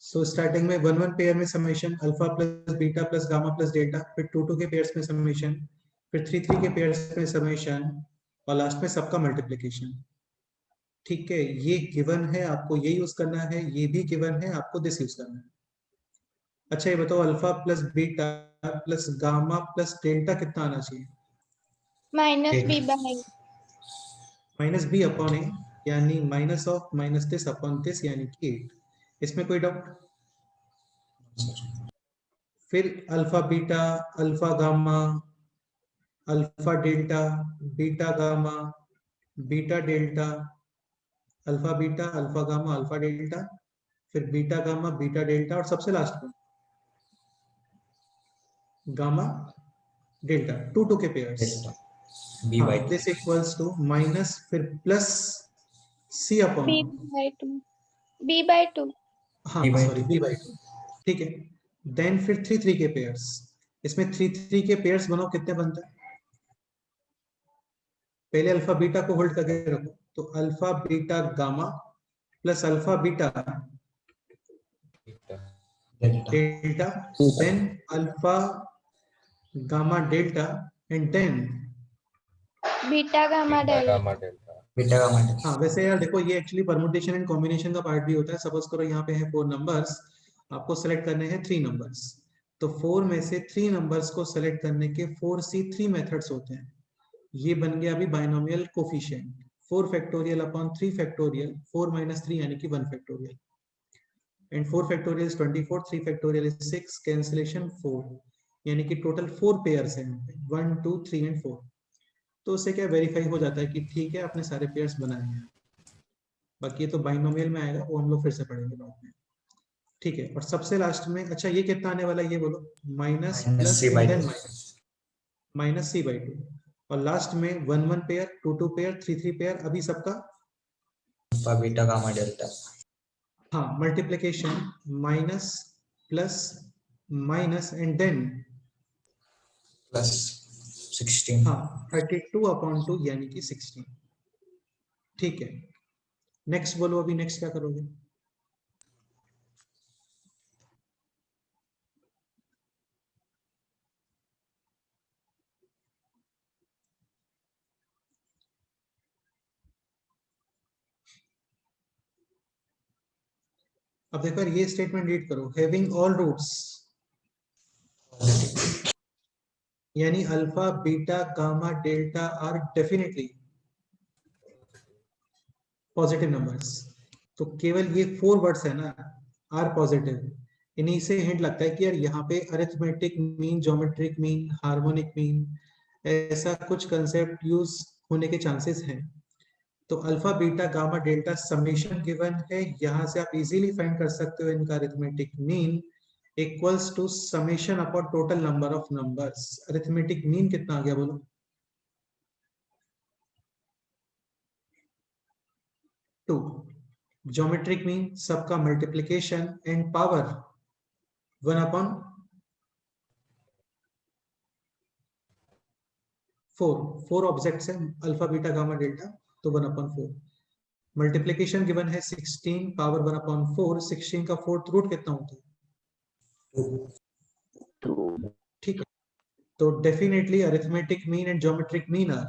सो स्टार्टिंग में 1 1 पेयर में summation alpha plus beta plus gamma plus delta, फिर 2 2 के पेयर्स में समेशन, फिर 3 3 के पेयर्स में समेशन, और लास्ट में सबका मल्टीप्लिकेशन। ठीक है, ये गिवन है, आपको ये यूज करना है, ये भी गिवन है, आपको दिस यूज करना है। अच्छा ये बताओ, alpha plus beta plus gamma plus delta कितना आना चाहिए? माइनस बी अपॉन ए, यानी minus of minus this upon this, यानी कि 8। इसमें कोई डाउट? फिर alpha beta, alpha gamma, alpha delta, beta gamma, beta delta, alpha beta, alpha gamma, alpha delta, फिर बीटा गामा, बीटा डेल्टा, और सबसे last में गामा डेल्टा, 2 2 के pairs. b by 2 this equals to minus फिर plus C upon b by 2 b by 2 हाँ b by sorry 2 b by 2, ठीक है। Then फिर 3 3 के पेयर्स, इसमें 3 3 के पेयर्स बनाओ, कितने बनता है? पहले अल्फा बीटा को होल्ड करके रखो, तो alpha beta gamma plus alpha beta delta delta, then alpha gamma delta and then beta gamma delta beta gamma delta हाँ। वैसे यार देखो, ये एक्चुअली परमुटेशन एंड कॉम्बिनेशन का पार्ट भी होता है। सपोज करो यहाँ पे है 4 नंबर्स, आपको सेलेक्ट करने हैं 3 नंबर्स, तो 4 में से 3 नंबर्स को सेलेक्ट करने के 4C3 मेथड्स होते हैं। ये बन गया अभी binomial coefficient, 4 factorial upon 3 factorial, 4 minus 3 यानी कि 1 factorial, and 4 factorial is 24, 3 factorial is 6, cancellation 4, यानी कि टोटल 4 पेयर्स हैं यहाँ पे, 1 2 3 एंड 4। तो उससे क्या वेरीफाई हो जाता है कि ठीक है आपने सारे पेयर्स बनाए हैं। बाकी ये तो बाइनोमियल में आएगा, वो हम लोग फिर से पढ़ेंगे बाद में, ठीक है। और सबसे लास्ट में, अच्छा ये कितना आने वाला है ये बोलो? Minus minus plus c and by then 2 minus, minus C by 2, और लास्ट में 1 1 पेयर, 2 2 पेयर, 3 3 पेयर, अभी सबका alpha beta gamma delta हाँ multiplication, minus plus minus and then plus 16 हाँ 32 अपॉन 2 यानी कि 16, ठीक है। नेक्स्ट बोलो, अभी नेक्स्ट क्या करोगे? अब देखो यार, ये स्टेटमेंट रीड करो, हैविंग ऑल रूट्स, यानी alpha beta gamma delta R definitely positive numbers. तो केवल ये 4 वर्ड्स है ना, आर पॉजिटिव, इन्हीं से हिंट लगता है कि यार यहाँ पे arithmetic mean, geometric mean, harmonic mean, ऐसा कुछ कंसेप्ट यूज होने के चांसेस हैं। तो alpha beta gamma delta summation given है, यहाँ से आप इजीली फाइंड कर सकते हो इनका arithmetic mean equals to summation upon total number of numbers. Arithmetic mean कितना आ गया बोलो? 2। ज्योमेट्रिक मीन सबका multiplication and power 1 upon 4, 4 objects हैं अल्फा बीटा गामा डेल्टा, तो 1 अपॉन 4। मल्टीप्लिकेशन गिवन है 16, पावर 1 अपॉन 4, 16 का फोर्थ रूट कितना होता है? 2 ठीक है, तो definitely arithmetic mean and geometric mean are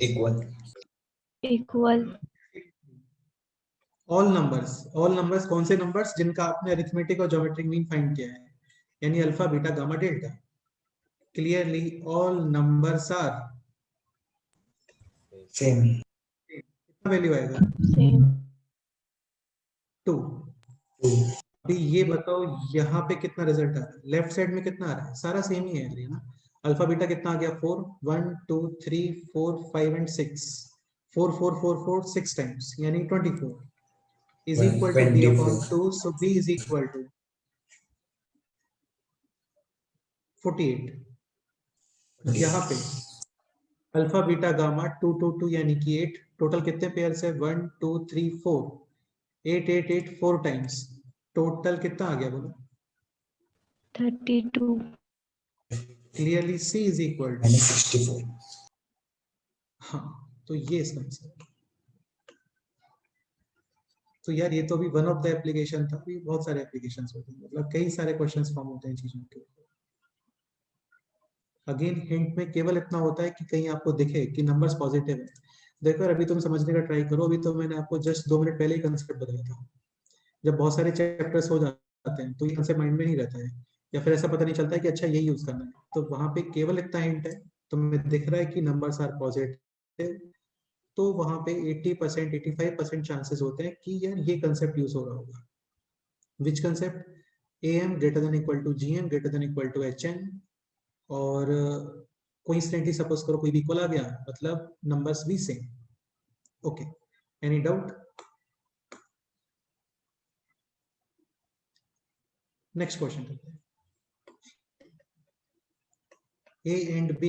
equal equal all numbers. All numbers कौन से नंबर्स? जिनका आपने अरिथमेटिक और ज्योमेट्रिक मीन फाइंड किया है, यानी alpha beta gamma delta. Clearly all numbers are same कितना वैल्यू आएगा? same 2। 2 अभी ये बताओ यहाँ पे कितना रिजल्ट आ रहा है? लेफ्ट साइड में कितना आ रहा है? सारा सेम ही है यार, ये ना। अल्फा बीटा कितना आ गया? 4, 1 2 3 4 5 एंड 6, 4 4 4 4 6 टाइम्स, यानी 24 is equal to b upon 24 2, so b is equal to 48। यहाँ पे अल्फा बीटा गामा 2 2 2 यानी कि 8, टोटल कितने पेयर्स है? 1 2 3 4, 8 8 8 4 टाइम्स, टोटल कितना आ गया बोलो? 32 clearly c is equal to minus 64 हाँ। तो ये इसका आंसर है। तो यार ये तो अभी वन ऑफ द एप्लीकेशन था, अभी बहुत सारे एप्लीकेशंस होते हैं, मतलब कई सारे क्वेश्चंस फॉर्म होते हैं चीजों के। अगेन हिंट में केवल इतना होता है कि कहीं आपको दिखे कि नंबर्स पॉजिटिव है। देखो अभी तुम समझने का ट्राई करो, अभी तो मैंने आपको जस्ट 2 मिनट पहले ही कंसेप्ट बताया था। जब बहुत सारे चैप्टर्स हो जाते हैं तो ये कंसेप्ट माइंड में नहीं रहता है, या फिर ऐसा पता नहीं चलता है कि अच्छा यही यूज करना है, तो वहां पे केवल इतना हिंट है, तो हमें दिख रहा है कि नंबर्स आर पॉजिटिव, तो वहां पे 80% 85% चांसेस होते हैं कि यार ये कंसेप्ट यूज हो रहा होगा। Which concept? am greater than equal to gm greater than equal to hn, और कोइंसिडेंटली सपोज करो कोई भी इक्वल आ गया, मतलब नंबर्स भी same. Okay, any doubt? Next question करते हैं। a and b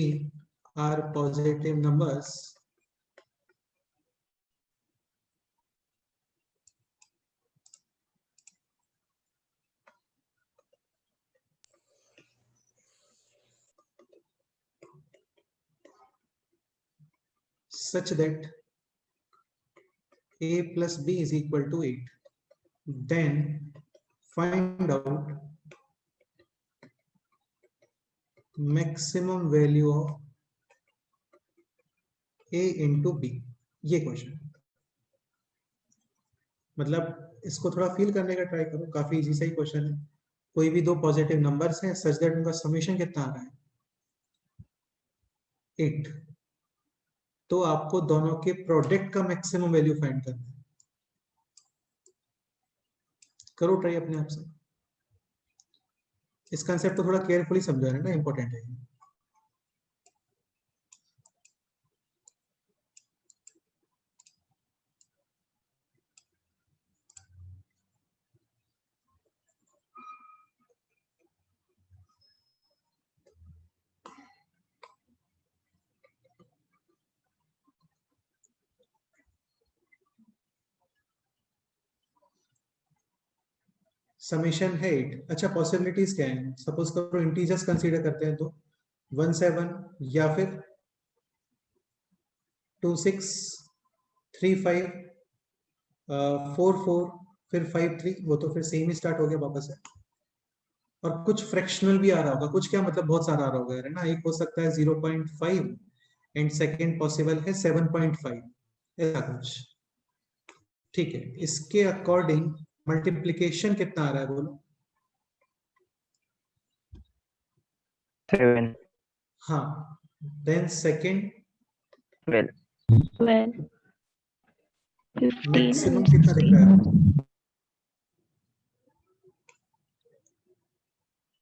are positive numbers such that a plus b is equal to 8, then find out maximum value of a into b. ये question, मतलब इसको थोड़ा feel करने का try करो, काफी इजी सा ही क्वेश्चन है। कोई भी दो पॉजिटिव नंबर्स हैं सच दैट उनका समेशन कितना आ रहा है 8, तो आपको दोनों के प्रोडक्ट का मैक्सिमम वैल्यू फाइंड करना है। करो ट्राई अपने आप से। इस कंसेप्ट को थोड़ा केयरफुली समझा रहे हैं ना, इंपॉर्टेंट है। समेशन है 8। अच्छा, पॉसिबिलिटीज क्या है? सपोज करो इंटीजर्स कंसीडर करते हैं तो 1 7 या फिर 2 6 3 5 4 4 फिर 5 3, वो तो फिर सेम ही स्टार्ट हो गया वापस से। और कुछ फ्रैक्शनल भी आ रहा होगा, कुछ क्या मतलब बहुत सारा आ रहा होगा है ना। एक हो सकता है 0.5 एंड सेकेंड पॉसिबल है 7.5, ऐसा कुछ। ठीक है, इसके अकॉर्डिंग मल्टीप्लीकेशन कितना आ रहा है बोलो? 7, हाँ, देन सेकेंड 12, 12, 15 मैक्सिमम and कितना दिख रहा 16. है?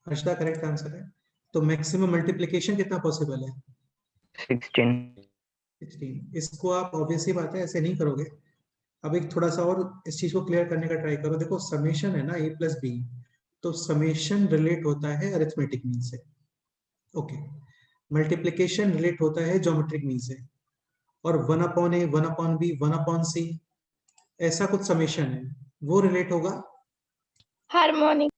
हर्षदा करेक्ट आंसर है। तो मैक्सिमम मल्टीप्लीकेशन कितना पॉसिबल है? 16, 16। इसको आप ऑब्वियसली बात है ऐसे नहीं करोगे। अब एक थोड़ा सा और इस चीज को क्लियर करने का ट्राई करो। देखो समेशन है ना a प्लस बी, तो समेशन रिलेट होता है अरिथमेटिक मीन से। ओके, मल्टीप्लीकेशन रिलेट होता है ज्योमेट्रिक मीन से। और 1 अपॉन ए, 1 अपॉन बी, 1 अपॉन सी, ऐसा कुछ समेशन है वो रिलेट होगा। Harmonic.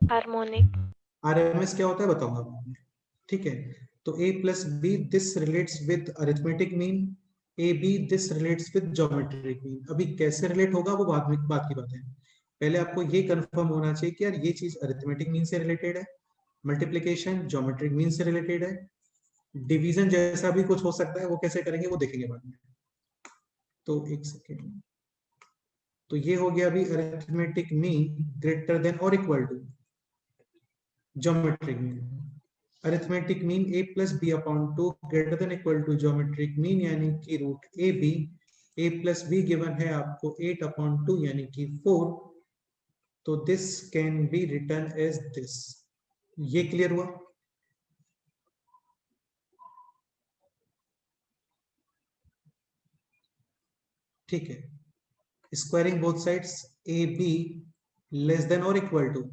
Harmonic. आरएमएस क्या होता है बताऊंगा आपको। ठीक है, तो a plus B this relates with arithmetic mean, A B this relates with geometric mean. अभी कैसे रिलेट होगा वो बात की बात है। पहले आपको ये कंफर्म होना चाहिए कि यार ये चीज अरिथमेटिक मीन से रिलेटेड है, मल्टीप्लीकेशन ज्योमेट्रिक मीन से रिलेटेड है, डिवीजन जैसा भी कुछ हो सकता है, वो कैसे करेंगे वो देखेंगे बाद में। तो एक सेकेंड, तो ये हो गया अभी अरिथमेटिक मीन ग्रेटर देन और equal to geometric mean. Arithmetic mean a plus B upon 2 greater than equal to geometric mean यानी कि root A B. a plus B given है आपको 8 अपॉन 2 यानी कि 4। तो this can be written as this. ये clear हुआ? ठीक है, squaring both sides A B less than और इक्वल टू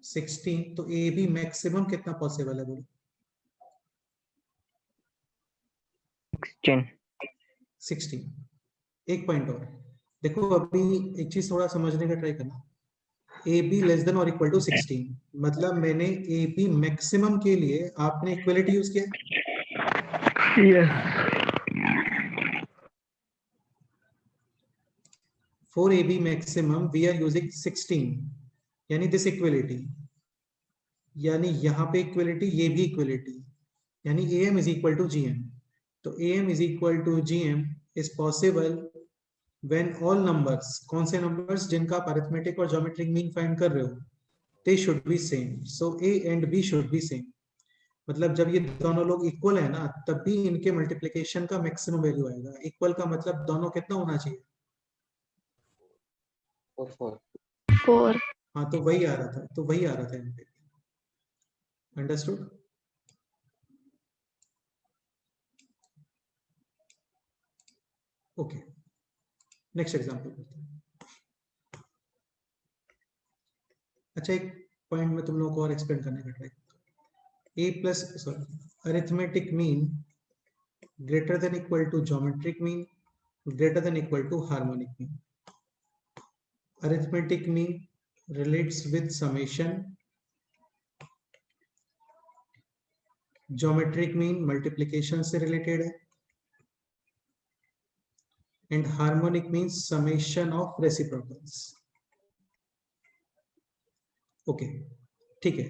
16, तो ए बी मैक्सिमम कितना पॉसिबल है बोलो? 16, 16। एक पॉइंट और देखो, अभी एक चीज थोड़ा समझने का ट्राई करना। ए बी लेस देन और इक्वल टू 16, मतलब मैंने ए बी मैक्सिमम के लिए आपने इक्वलिटी यूज किया। yes, for A B maximum we are using 16, यानी दिस इक्वलिटी, यानी यहाँ पे इक्वलिटी, ये भी इक्वलिटी, यानी A M is equal to G M. तो A M is equal to G M is possible when all numbers, कौन से नंबर्स जिनका आप अरिथमेटिक और ज्योमेट्रिक मीन फाइंड कर रहे हो, they should be same. So A and B should be same. मतलब जब ये दोनों लोग इक्वल है ना, तब भी इनके मल्टीप्लिकेशन का मैक्सिमम वैल्यू आएगा। इक्वल का मतलब दोनों कितना होना चाहिए? 4 4. हाँ, तो वही आ रहा था, तो वही आ रहा था यहाँ पे। अंडरस्टूड? ओके, नेक्स्ट एग्जांपल करते हैं। अच्छा, एक पॉइंट में तुम लोगों को और एक्सप्लेन करने का ट्राई करता हूं। a plus sorry arithmetic mean greater than equal to geometric mean greater than equal to harmonic mean. Arithmetic mean relates with summation, geometric mean multiplication से related है, and harmonic means summation of reciprocals. Okay ठीक है,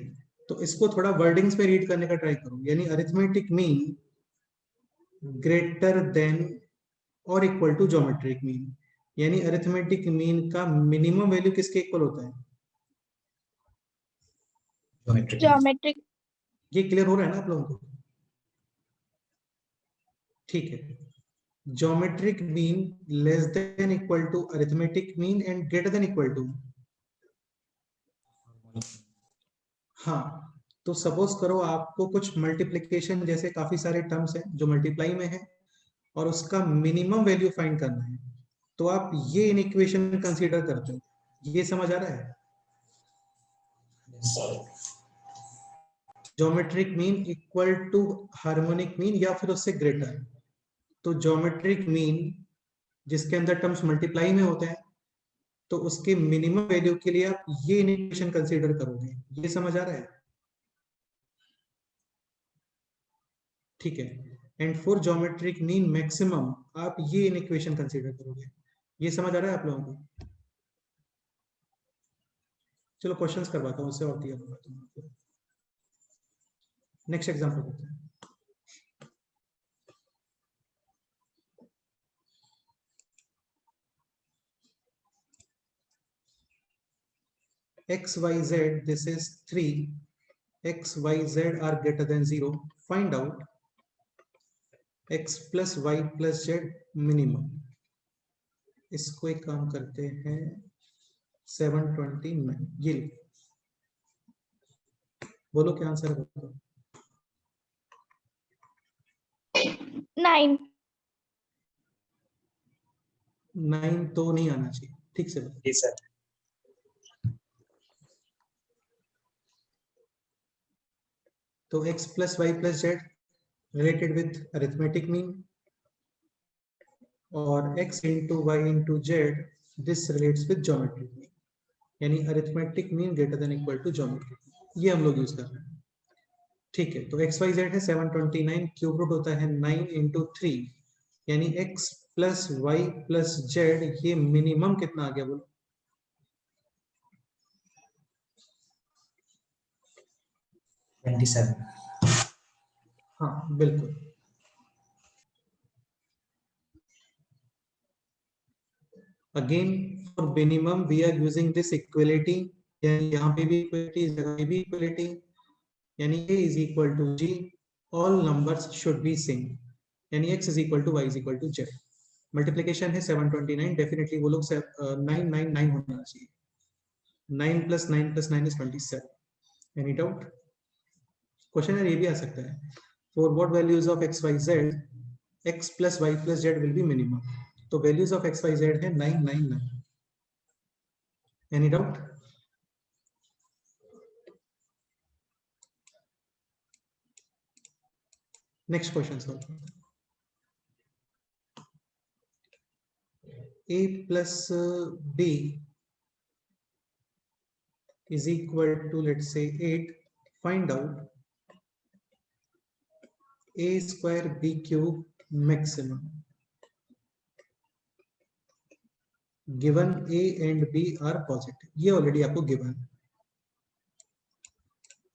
तो इसको थोड़ा wordings में read करने का ट्राई करो. यानी अरिथमेटिक मीन ग्रेटर देन और इक्वल टू ज्योमेट्रिक मीन, यानी अरिथमेटिक मीन का मिनिमम वैल्यू किसके इक्वल होता है? ज्योमेट्रिक. ये क्लियर हो रहा है ना आप लोगों को? ठीक है, geometric mean less than equal to arithmetic mean and greater than equal to. हाँ, तो सपोज करो आपको कुछ मल्टीप्लिकेशन जैसे काफी सारे टर्म्स हैं जो मल्टीप्लाई में है और उसका मिनिमम वैल्यू फाइंड करना है, तो आप ये इन इक्वेशन कंसीडर करते हो. ये समझ आ रहा है? Geometric mean equal to harmonic mean या फिर उससे ग्रेटर. तो ज्योमेट्रिक मीन जिसके अंदर टर्म्स मल्टीप्लाई में होते हैं, तो उसके मिनिमम वैल्यू के लिए आप ये इक्वेशन कंसीडर करोगे. ये समझ आ रहा है? ठीक है, and for geometric mean maximum आप ये इक्वेशन कंसीडर करोगे. ये समझ आ रहा है आप लोगों को? चलो क्वेश्चंस करवाता हूँ, उससे और क्लियर होगा तुमको. नेक्स्ट एग्जांपल करते हैं. x y z, this is 3, x y z are greater than 0. Find out x plus y plus z minimum. इसको एक काम करते हैं 729. ये बोलो क्या आंसर है? 9. 9 तो नहीं आना चाहिए. ठीक से जी सर. तो x plus y plus z related with arithmetic mean, और x into y into z this relates with geometric mean, यानी arithmetic mean greater than equal to geometric mean. ये हम लोग यूज कर रहे हैं. ठीक है, तो x y z है 729, क्यूब रूट होता है 9 into 3, यानी x plus y plus z ये मिनिमम कितना आ गया बोलो? 27. हाँ बिल्कुल. Again for minimum we are using this equality, यानी यहाँ पे भी इक्वलिटी, इस जगह पे भी इक्वलिटी, यानी a is equal to g, all numbers should be same, यानी x is equal to y is equal to z. Multiplication है 729, डेफिनेटली वो लोग 999 होना चाहिए. 9 plus 9 plus 9 is 27. Any doubt? Question ये भी आ सकता है, for what values of x y z x plus y plus z will be minimum. तो values of x y z है 999. Any doubt? Next question solve करते हैं. a plus b is equal to let's say 8. Find out a square b cube maximum. Given a and b are positive. ये already आपको given.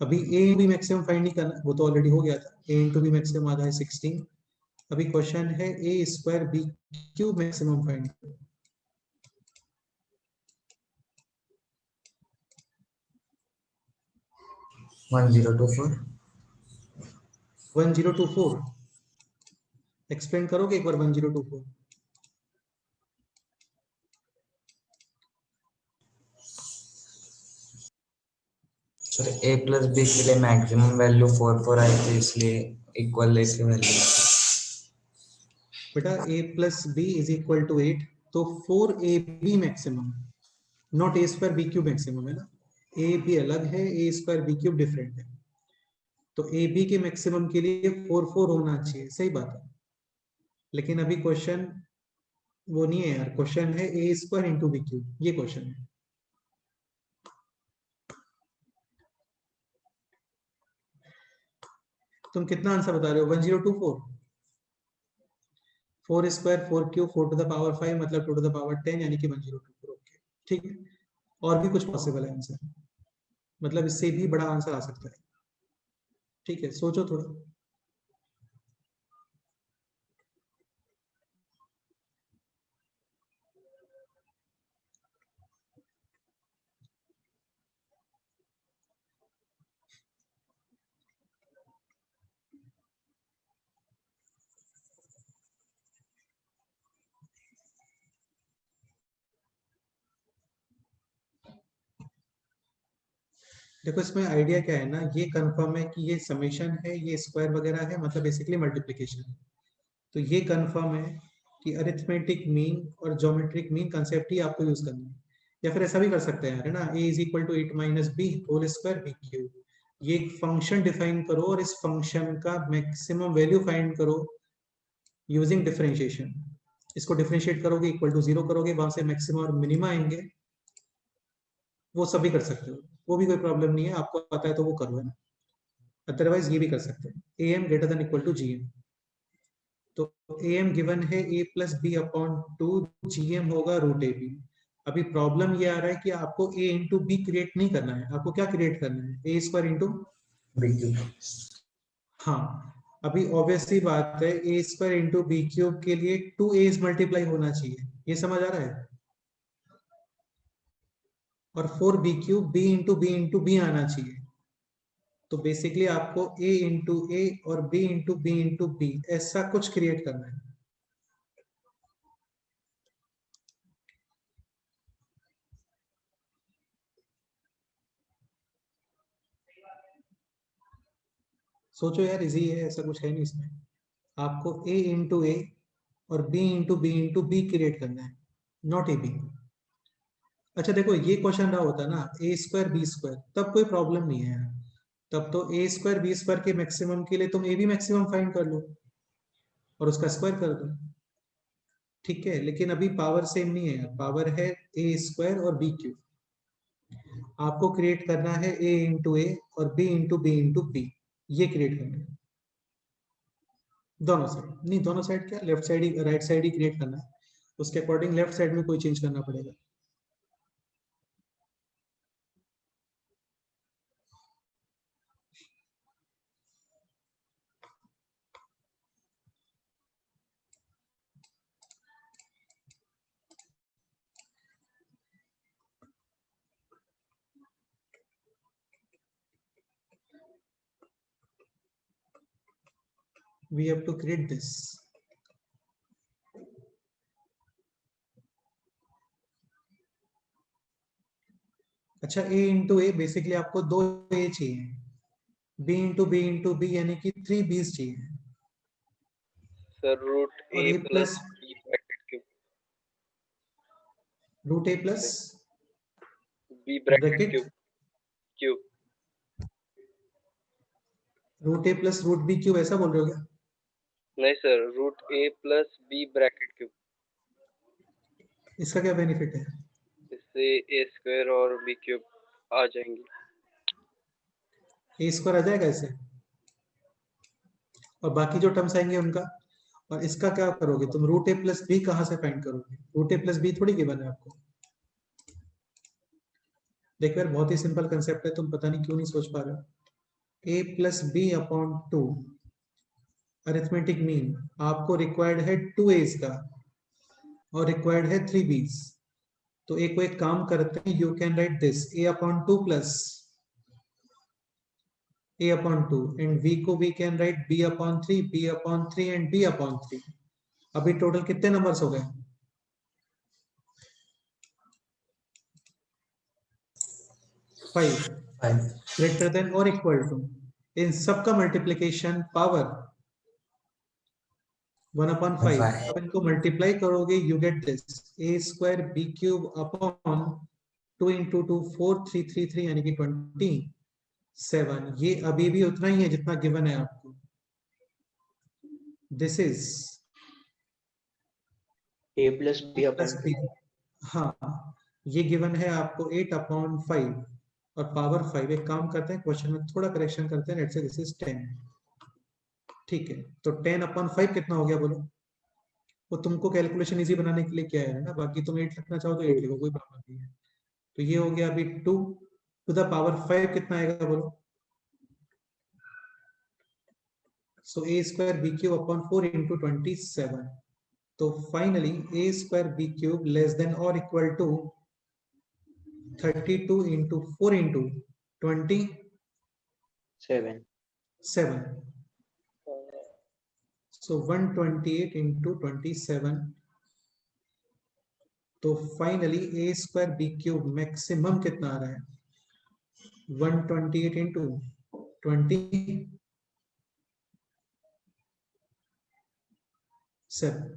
अभी a भी maximum find नहीं करना, वो तो ऑलरेडी हो गया था. a इंटू बी मैक्सिमम आ रहा है 16. अभी क्वेश्चन है a square b cube maximum find. One zero two four. 1024. Explain करोगे एक बार 1024? सर a plus b के लिए मैक्सिमम वैल्यू 4 आई थी, इसलिए इक्वल a की वैल्यू. बेटा a plus b is equal to 8, तो 4ab maximum, not a square b cube maximum है ना. a b अलग है, a square b cube different है. तो ए बी के मैक्सिमम के लिए 4 4 होना चाहिए, सही बात है। लेकिन अभी क्वेश्चन वो नहीं है यार, क्वेश्चन है A square into B cube, ये क्वेश्चन है। तुम कितना आंसर बता रहे हो? 1024। 4 square 4 cube 4 to the power 5 मतलब 2 टू द पावर 10 यानी कि 1024। ओके ठीक है, और भी कुछ पॉसिबल है आंसर, मतलब इससे भी बड़ा आंसर आ सकता है। ठीक है, सोचो थोड़ा। देखो इसमें आइडिया क्या है ना, ये कंफर्म है कि ये समेशन है, ये स्क्वायर वगैरह है, मतलब बेसिकली मल्टीप्लिकेशन है। तो ये कंफर्म है कि अरिथमेटिक मीन और ज्योमेट्रिक मीन कंसेप्ट ही आपको यूज करना है। या फिर ऐसा भी कर सकते हैं, है ना, a is equal to 8 minus B whole square B cube. ये एक फंक्शन डिफाइन करो और इस फंक्शन का मैक्सिमम वैल्यू फाइंड करो यूजिंग डिफरेंशिएशन। इसको डिफरेंशिएट करोगे, इक्वल टू 0 करोगे, वहां से मैक्सिमम और मिनिमा आएंगे। वो सभी कर सकते हो, वो भी कोई प्रॉब्लम नहीं है, आपको आता है तो वो करो, है ना। अदरवाइज ये भी कर सकते हैं, A M greater than equal to G M. तो ए एम गिवन है a plus B upon 2, G M होगा रूट ए बी। अभी प्रॉब्लम ये आ रहा है कि आपको a इंटू बी क्रिएट नहीं करना है, आपको क्या क्रिएट करना है? A square into B cube. हाँ, अभी ऑब्वियसली बात है, A square into B cube के लिए 2a's मल्टीप्लाई होना चाहिए, ये समझ आ रहा है। और 4b cube B into B आना चाहिए। तो बेसिकली आपको a इंटू ए और b इंटू बी ऐसा कुछ क्रिएट करना है। सोचो यार, इजी है, ऐसा कुछ है नहीं इसमें। आपको a इंटू ए और b इंटू बी क्रिएट करना है, नॉट ए बी। अच्छा देखो, ये क्वेश्चन रहा होता ना ए स्क्वायर बी स्क्वायर, तब कोई प्रॉब्लम नहीं है यार। तब तो ए स्क्वायर बी स्क्वायर के मैक्सिमम के लिए तुम ए बी मैक्सिमम फाइंड कर लो और उसका स्क्वायर कर दो, ठीक है। लेकिन अभी पावर सेम नहीं है, पावर है ए स्क्वायर और बी क्यूब। आपको क्रिएट करना है a इंटू ए और b इंटू बी, ये क्रिएट करना है दोनों साइड। नहीं, दोनों साइड क्या, लेफ्ट साइड ही, राइट साइड ही क्रिएट करना है। उसके अकॉर्डिंग लेफ्ट साइड में कोई चेंज करना पड़ेगा। We have to create this. अच्छा, a इंटू ए बेसिकली आपको 2 a चाहिए, b इंटू बी यानी कि 3 b's चाहिए, Sir, root और a a plus plus b bracket cube. Root A plus B bracket bracket cube. Cube. Root A plus root B cube, ऐसा बोल रहे हो क्या? नहीं sir, root a plus b bracket cube. इसका क्या बेनिफिट है? इससे a square और b cube आ जाएंगे। ए स्क्वायर आ जाएगा इससे, और बाकी जो टर्म्स आएंगे उनका। और इसका क्या करोगे तुम? रूट ए प्लस बी कहां से फाइंड करोगे? रूट ए प्लस बी थोड़ी गिवन है आपको। देखो यार, बहुत ही सिंपल कंसेप्ट है, तुम पता नहीं क्यों नहीं सोच पा रहे हो। A plus B upon 2 arithmetic mean, आपको रिक्वायर्ड है 2a's का और रिक्वायर्ड है 3b's। तो एक को एक काम करते हैं, you can write this a upon 2 plus a upon 2 and v को we can write b upon 3 and b upon 3। अभी टोटल कितने नंबर्स हो गए? 5 ग्रेटर देन और इक्वल टू, इन सब का मल्टीप्लीकेशन पावर 1/5। अब इनको मल्टीप्लाई करोगे, you get this a square b cube upon 2 into 2 4 3 3 3 यानी कि 20 7, ये अभी भी उतना ही है जितना गिवन है आपको. This is A plus B upon plus B. हाँ, ये गिवन है आपको 8/5 और पावर 5. एक काम करते हैं, क्वेश्चन में थोड़ा करेक्शन करते हैं. Let's say this is 10. ठीक है, तो 10/5 कितना हो गया बोलो. वो तुमको कैलकुलेशन इजी बनाने के लिए क्या है ना, बाकी तुम 8 लिखना चाहो तो 8 लिखो, कोई प्रॉब्लम नहीं है. तो ये हो गया अभी 2 टू द पावर 5 कितना आएगा बोलो. So a square B cube upon 4 into 27. तो finally a square B cube less than और equal to 32 into 4 into 27. 7. So 128 into 27. तो finally a square B cube maximum कितना आ रहा है. 128 into 27.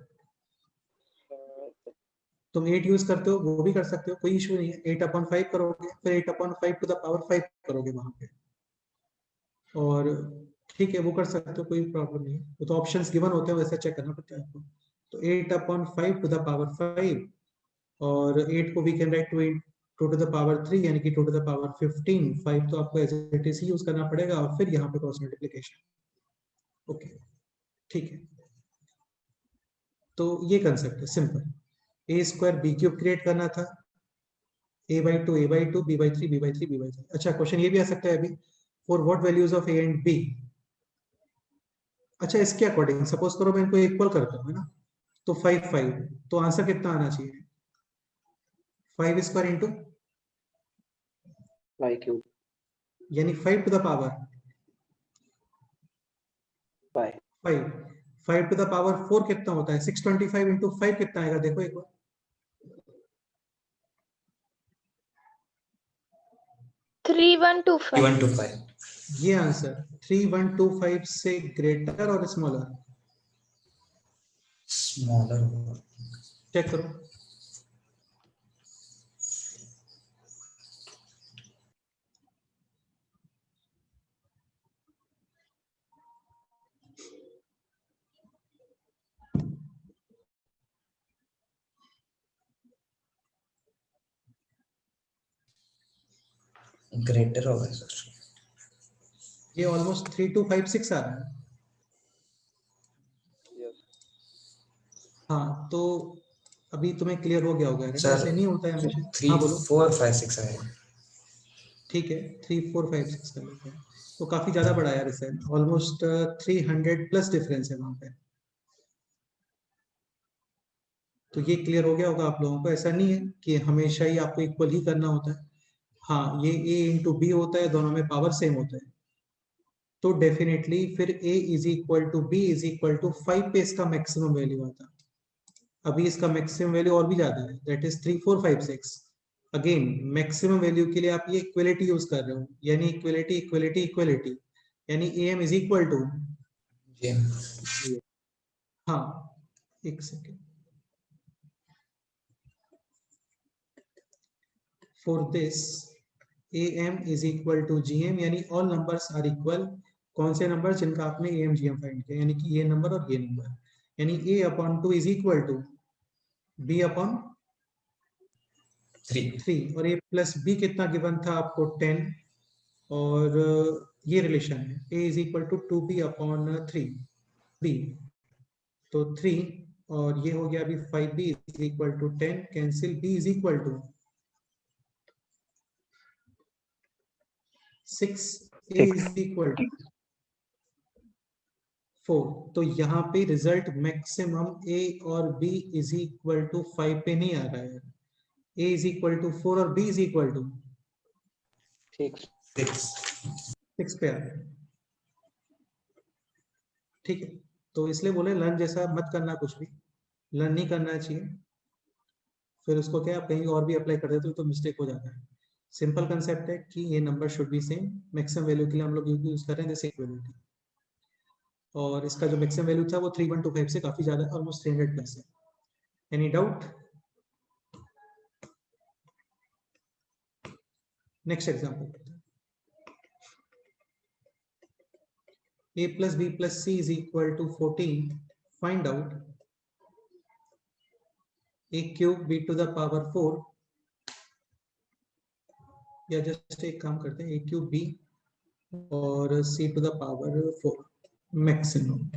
तुम 8 यूज करते हो, वो भी कर सकते हो, कोई इशू नहीं है. 8/5 करोगे, फिर 8/5 टू द पावर 5 करोगे वहां पे, और ठीक है वो कर सकते हो, कोई प्रॉब्लम नहीं है. वो तो ऑप्शंस गिवन होते हैं, वैसे चेक करना पड़ता है आपको. तो 8/5 टू द पावर 5, और 8 को we can write 2 to the power 3 यानी कि 2 टू द पावर 15. 5 तो आपको एज इट इज यूज करना पड़ेगा, और फिर यहाँ पे क्रॉस मल्टीप्लिकेशन. ओके, ठीक है. तो ये कंसेप्ट है simple. a square B cube create करना था. a/2 a/2 b/3 b/3 b/3. अच्छा, क्वेश्चन ये भी आ सकता है अभी, for what values of a and b. अच्छा, इसके अकॉर्डिंग सपोज करो मैं इनको इक्वल करता हूँ, है ना, तो 5 5. तो आंसर कितना आना चाहिए. 5 स्क्वायर इंटू Y cube. यानी 5 to the power Y. 5. 5 to the power 4 कितना होता है. 625 इंटू 5 कितना आएगा, देखो एक बार. 3125. 125. ये आंसर 3125 से ग्रेटर और स्मॉलर. Smaller. चेक करो. Greater होगा सर. ये ऑलमोस्ट 3256 आ रहा है. Yes. हाँ, तो अभी तुम्हें क्लियर हो गया होगा, है ना, सर, ऐसे नहीं होता है हमेशा. 3 हाँ बोलो. 4 5 6 आएगा. ठीक है, 3 4 5 6 कर लेते हैं. तो काफी ज्यादा बड़ा है यार, इससे ऑलमोस्ट 300 प्लस डिफरेंस है वहां पे. तो ये क्लियर हो गया होगा आप लोगों को. ऐसा नहीं है कि हमेशा ही आपको इक्वल ही करना होता है. हाँ, ये a इंटू बी होता है, दोनों में पावर सेम होता है. तो डेफिनेटली फिर a is equal to B is equal to 5 पे इसका मैक्सिमम वैल्यू आता है. अभी इसका मैक्सिमम वैल्यू और भी ज्यादा है, that is 3 4 5 6. Again maximum value के लिए आप ये इक्वलिटी यूज कर रहे हो, यानी इक्वलिटी इक्वलिटी इक्वलिटी, यानी am is equal to. GM. हाँ, एक second. For this am is equal to gm, यानी all numbers are equal. कौन से नंबर जिनका आपने am gm फाइंड किया, यानी कि ये नंबर और ये नंबर, यानी a upon 2 is equal to b upon 3. और a प्लस b कितना गिवन था आपको 10, और ये रिलेशन है a is equal to 2b upon 3b. तो 3 और ये हो गया अभी 5b is equal to 10, cancel, b is equal to 6, a is equal to 4. तो यहाँ पे रिजल्ट मैक्सिमम a और b इज इक्वल टू 5 पे नहीं आ रहा है. a इज इक्वल टू 4 और b इज इक्वल टू 6. 6 पे आ रहा है. ठीक है, तो इसलिए बोले लर्न जैसा मत करना, कुछ भी लर्न नहीं करना चाहिए. फिर उसको क्या आप कहीं और भी अप्लाई कर देते हो तो मिस्टेक हो जाता है. सिंपल कंसेप्ट है कि ये number should be same. Maximum value के लिए हम लोग यूज कर रहे हैं जैसे इक्वलिटी, और इसका जो मैक्सिमम वैल्यू था वो 3125 से काफी ज्यादा, ऑलमोस्ट 300 प्लस है. Any doubt. Next example. a plus b plus c is equal to 14. Find out a cube b to the power 4, या जस्ट एक काम करते हैं, a cube b और c to the power 4 maximum.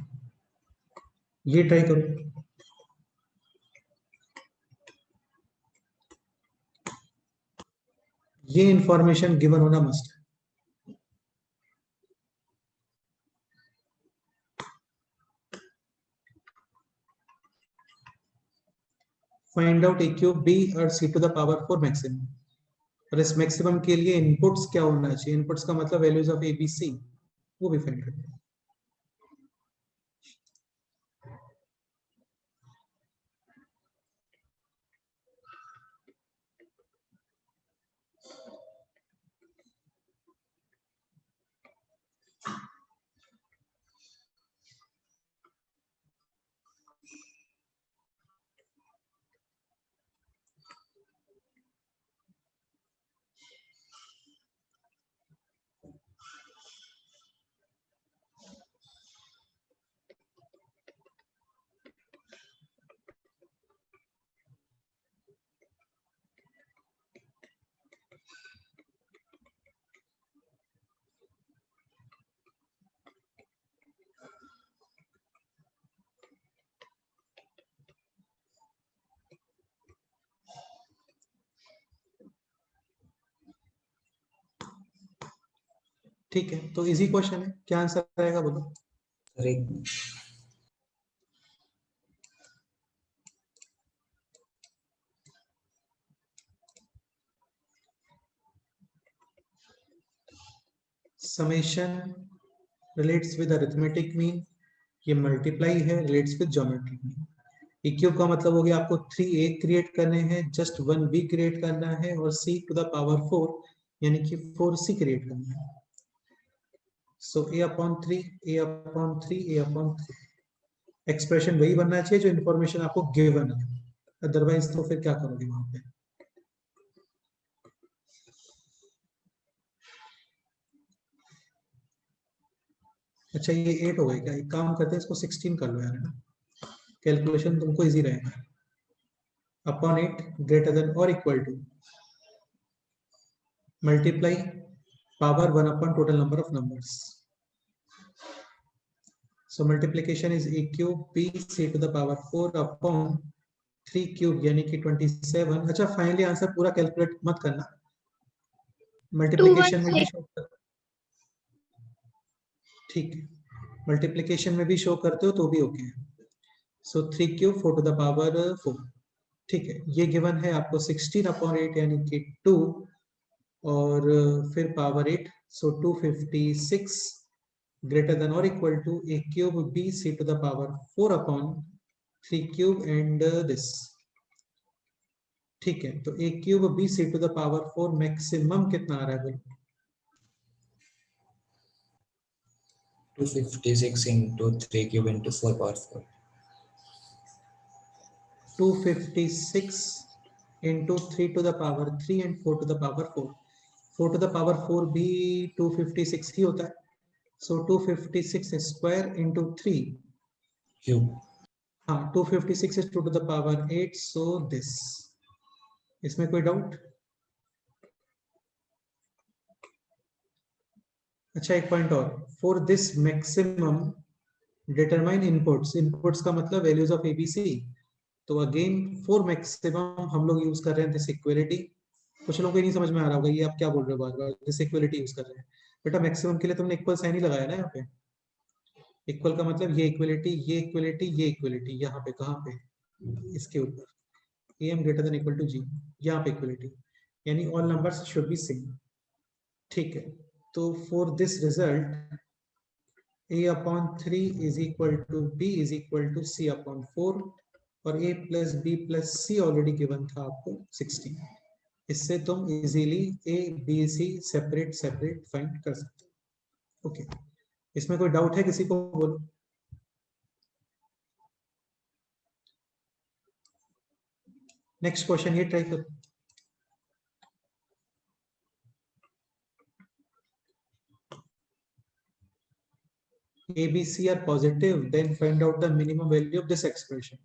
ये try करो। ये इंफॉर्मेशन गिवन होना मस्ट है। फाइंड आउट ए क्यूब बी और सी टू द पावर 4 मैक्सिमम। और इस मैक्सिमम के लिए इनपुट्स क्या होना चाहिए? इनपुट्स का मतलब values of A B C, वो भी फाइंड करना है। ठीक है, तो इजी क्वेश्चन है। क्या आंसर आएगा बोलो? सर एक summation relates with arithmetic mean, ये मल्टीप्लाई है, relates with geometric mean. A cube का मतलब हो गया आपको 3a क्रिएट करने हैं, जस्ट 1b क्रिएट करना है, और c टू द पावर 4 यानी कि 4c क्रिएट करना है। सो a upon 3, a upon 3, a upon 3। Expression वही बनना चाहिए जो इन्फॉर्मेशन आपको गिवन है, अदरवाइज तो फिर क्या करोगे वहां पे? अच्छा ये 8 हो गया क्या? एक काम करते हैं, इसको 16 कर लो यार, है ना, कैलकुलेशन तुमको इजी रहेगा। अपॉन 8 ग्रेटर देन और equal to multiply power 1 upon total number of numbers. So multiplication is a cube b c to the power 4 अपॉन 3 क्यूब यानी कि 27। अच्छा फाइनली आंसर पूरा कैलकुलेट मत करना, मल्टीप्लिकेशन में भी शो कर, ठीक है, मल्टीप्लिकेशन में भी शो करते हो तो भी ओके है। सो 3 क्यूब 4 टू द पावर 4, ठीक है। ये गिवन है आपको 16 अपॉन 8 यानी कि 2, और फिर पावर 8, सो 256 ग्रेटर देन और equal to a cube b c to the power 4 अपॉन 3 क्यूब एंड दिस, ठीक है। तो a cube b c to the power 4 मैक्सिमम कितना आ रहा है बोलो? 256 into 3 cube into 4 power 4. 256 into 3 to the power 3 and 4 to the power 4। 4 to the power 4 भी 256 ही होता है। So 256 square into 3, Cube. हाँ 256 is 2 to the power 8, so this। इसमें कोई डाउट? अच्छा एक पॉइंट और, for this maximum determine inputs. Inputs का मतलब वैल्यूज ऑफ एबीसी। तो अगेन फॉर मैक्सिमम हम लोग यूज कर रहे हैं दिस इक्वलिटी। कुछ लोगों को नहीं समझ में आ रहा होगा ये आप क्या बोल रहे हो, बार बार दिस इक्वलिटी यूज कर रहे हैं। बेटा मैक्सिमम के लिए तुमने इक्वल साइन ही लगाया ना यहाँ पे। इक्वल का मतलब ये इक्वलिटी, ये इक्वलिटी, ये इक्वलिटी, यहाँ पे कहाँ पे? इसके ऊपर am greater than equal to g, यहाँ पे इक्वलिटी, यानी all numbers should be same, ठीक है। तो for this result a upon 3 is equal to b is equal to c upon 4, और a plus b plus c already given था आपको 16। इससे तुम easily a b c separate separate find कर सकते हो। ओके, इसमें कोई डाउट है किसी को? बोलो। नेक्स्ट क्वेश्चन ये ट्राई करो। A, B, C are positive, then find out the minimum value of this expression.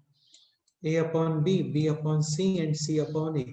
A upon B, B upon C, and C upon A.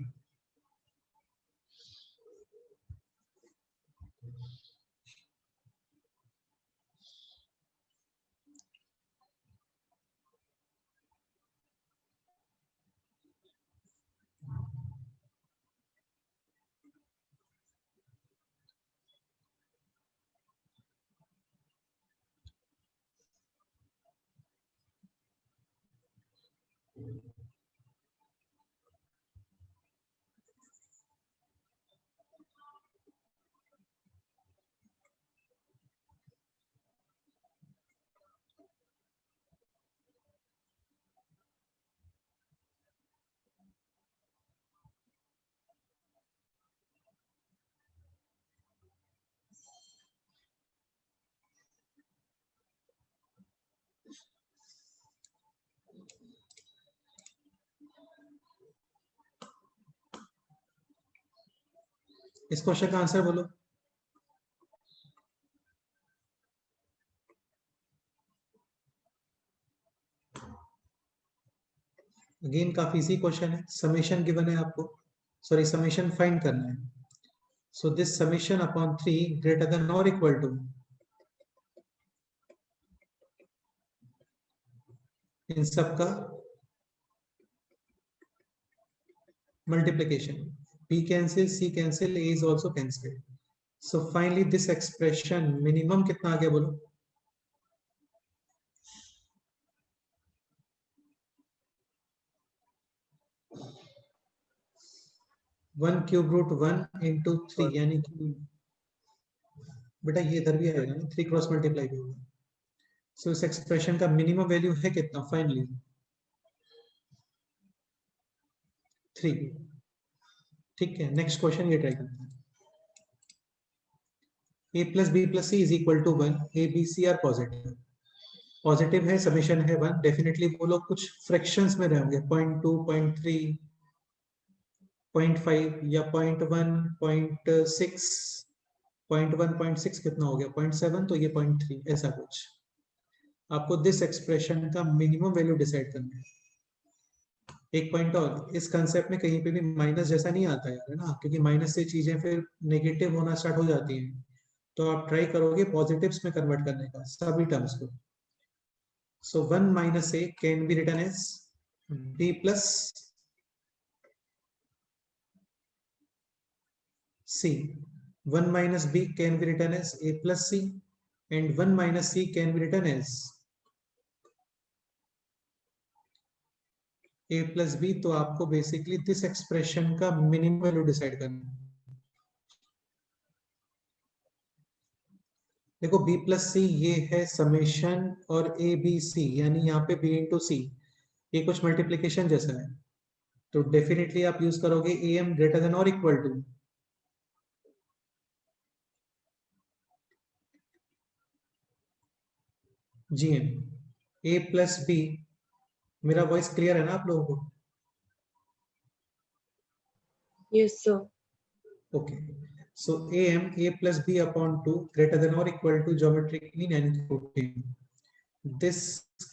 इस क्वेश्चन का आंसर बोलो। अगेन काफी इजी क्वेश्चन है, summation given है आपको, sorry summation find करना है। So this summation upon 3 greater than और इक्वल टू इन सब का multiplication. B cancel, C cancel, A is also cancelled. So finally this expression minimum कितना आ गया बोलो? वन क्यूब रूट 1 into 3 यानी कि बेटा ये इधर भी आएगा ना, 3 क्रॉस मल्टीप्लाई भी होगा। सो इस एक्सप्रेशन का मिनिमम वैल्यू है कितना फाइनली? 3। ठीक है, नेक्स्ट क्वेश्चन ये ट्राई करते हैं। A plus B plus C is equal to 1. A, B, C are positive. Positive है, समेशन है 1, डेफिनेटली वो लोग कुछ फ्रैक्शंस में रहेंगे, 0.2, 0.3, 0.5 या 0.1, 0.6, 0.1, 0.6 कितना हो गया, 0.7, तो ये 0.3, ऐसा कुछ। आपको दिस एक्सप्रेशन का मिनिमम वैल्यू डिसाइड करना है। एक पॉइंट और, इस कंसेप्ट में कहीं पे भी माइनस जैसा नहीं आता है ना, क्योंकि माइनस से चीजें फिर नेगेटिव होना स्टार्ट हो जाती हैं, तो आप ट्राई करोगे पॉजिटिव्स में कन्वर्ट करने का सभी टर्म्स को। So 1 minus A can be written as B plus C. 1 minus B can be written as A plus C, and 1 minus C can be written as A plus B. तो आपको basically this expression का minimum value decide करना है। देखो B plus C ये है summation और A B C, यानी यहाँ पे B into C, ये कुछ मल्टीप्लीकेशन जैसा है, तो डेफिनेटली आप यूज करोगे AM ग्रेटर देन और equal to GM। A plus B, मेरा वॉइस क्लियर है ना आप लोगों को? Yes, sir. Okay, so AM A plus B upon 2 greater than or equal to geometric mean and root. This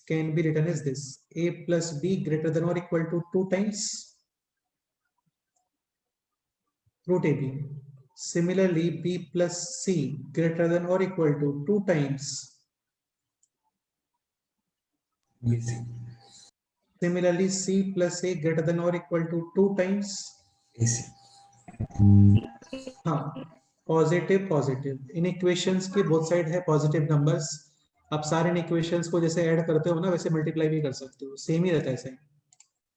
can be written as this: A plus B greater than or equal to 2 times root AB. Similarly, B plus C greater than or equal to 2 times BC. Similarly, C plus A greater than or equal to 2 times AC. हाँ, positive positive, इन equations के both side है positive numbers. आप सारे इन equations को जैसे add करते हो ना, वैसे मल्टीप्लाई भी कर सकते हो, सेम ही रहता है ऐसे।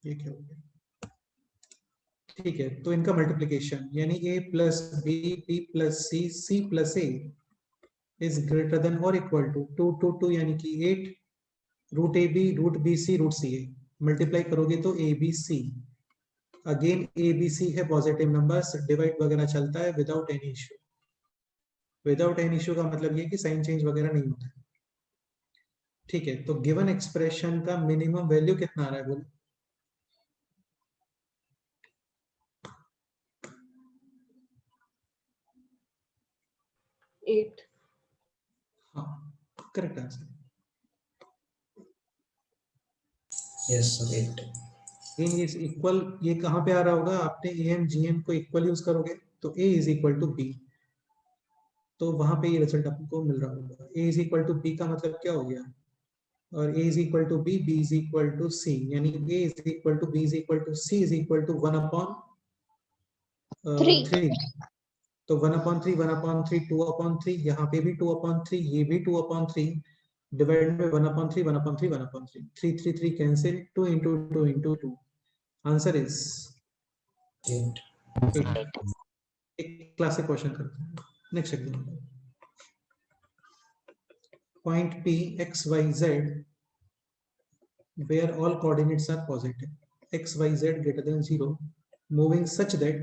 ये क्या हो गया? ठीक है, तो इनका मल्टीप्लिकेशन यानी A plus B, B plus C, C plus A is greater than or equal to 2, 2, 2 यानी कि 8 root AB, root BC, root CA, multiply करोगे तो ABC। अगेन ABC है पॉजिटिव नंबर्स, डिवाइड वगैरह चलता है without any issue. Without any issue का मतलब ये कि साइन चेंज वगैरह नहीं होता है। ठीक है, तो गिवन एक्सप्रेशन का मिनिमम वैल्यू कितना आ रहा है बोलो? Eight. हाँ, करेक्ट आंसर। Yes, sir. 8. इन इज इक्वल, ये कहाँ पे आ रहा होगा, आपने ए एम जी एम को इक्वल यूज करोगे तो A is equal to B, तो वहां पे ये रिजल्ट आपको मिल रहा होगा। A is equal to B का मतलब क्या हो गया, और a is equal to B, B is equal to C, यानी a is equal to B is equal to C is equal to 3 1/3। तो 1/3, 1/3, 2/3, यहाँ पे भी 2/3, ये भी 2/3, डिवाइड में 1/3, 1/3, 1/3, 3 3 3 cancel, 2 into 2 into 2, answer is 8. 8। एक क्लासिक क्वेश्चन करते हैं, next example. Point P x y z where all coordinates are positive, x y z greater than 0, moving such that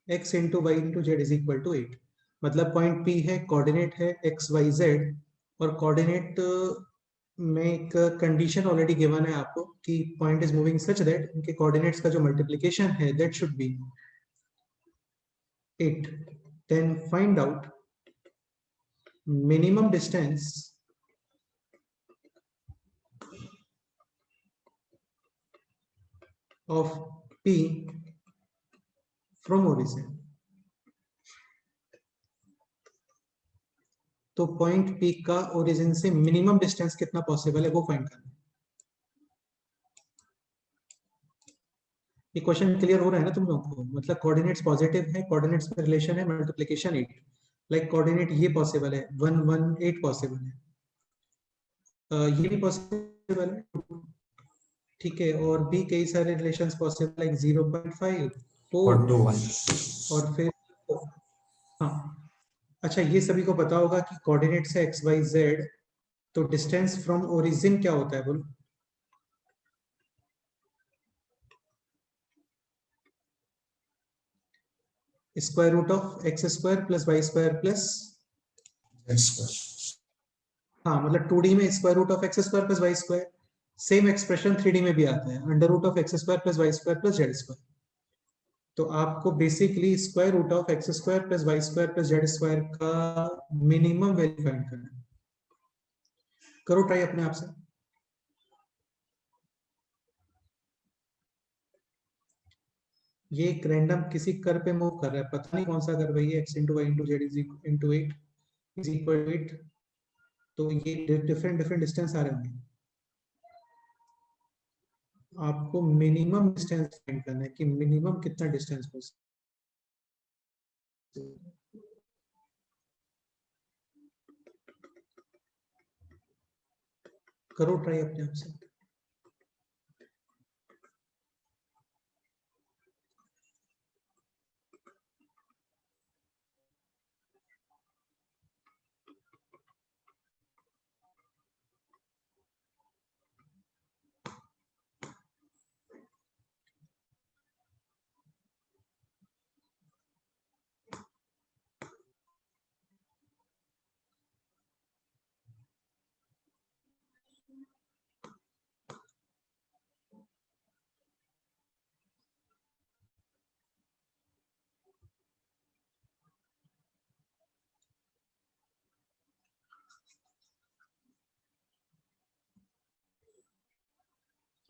x into y into z is equal to 8। मतलब point P है, coordinate है x y z, और coordinate में एक condition already given है आपको कि point is moving such that इनके कोऑर्डिनेट्स का जो मल्टीप्लिकेशन है that should be 8। Then find out minimum distance of P from origin। तो पॉइंट P का ओरिजिन से मिनिमम डिस्टेंस कितना पॉसिबल है वो फाइंड करना है। ये क्वेश्चन क्लियर हो रहा है ना तुम लोगों को, मतलब कोऑर्डिनेट्स पॉजिटिव है, कोऑर्डिनेट्स में रिलेशन है मल्टीप्लिकेशन 8, लाइक कोऑर्डिनेट ये पॉसिबल है 1 1 8 पॉसिबल है, ये भी पॉसिबल है, ठीक है, और भी कई सारे रिलेशंस पॉसिबल लाइक 0.5 4 4 to 1. और फिर हाँ। अच्छा, ये सभी को पता होगा कि कोऑर्डिनेट्स है एक्स वाई जेड, तो डिस्टेंस फ्रॉम ओरिजिन क्या होता है बोलो? Square root of X square plus Y square plus, Z square. हाँ मतलब 2D में square root of X square plus Y square, same expression 3D में भी आता है, under root of X square plus Y square plus Z square. तो आपको basically square root of X square plus Y square plus Z square का minimum value find करना है। करो ट्राई अपने आप से। ये एक रैंडम किसी कर पे मूव कर रहा है, पता नहीं कौन सा कर रही है, x into Y into Z is into 8 is equal to 8, तो ये डिफरेंट डिफरेंट डिस्टेंस आ रहे होंगे। आपको मिनिमम डिस्टेंस फाइंड करना है कि मिनिमम कितना डिस्टेंस हो सकता है। करो ट्राई अपने आप से।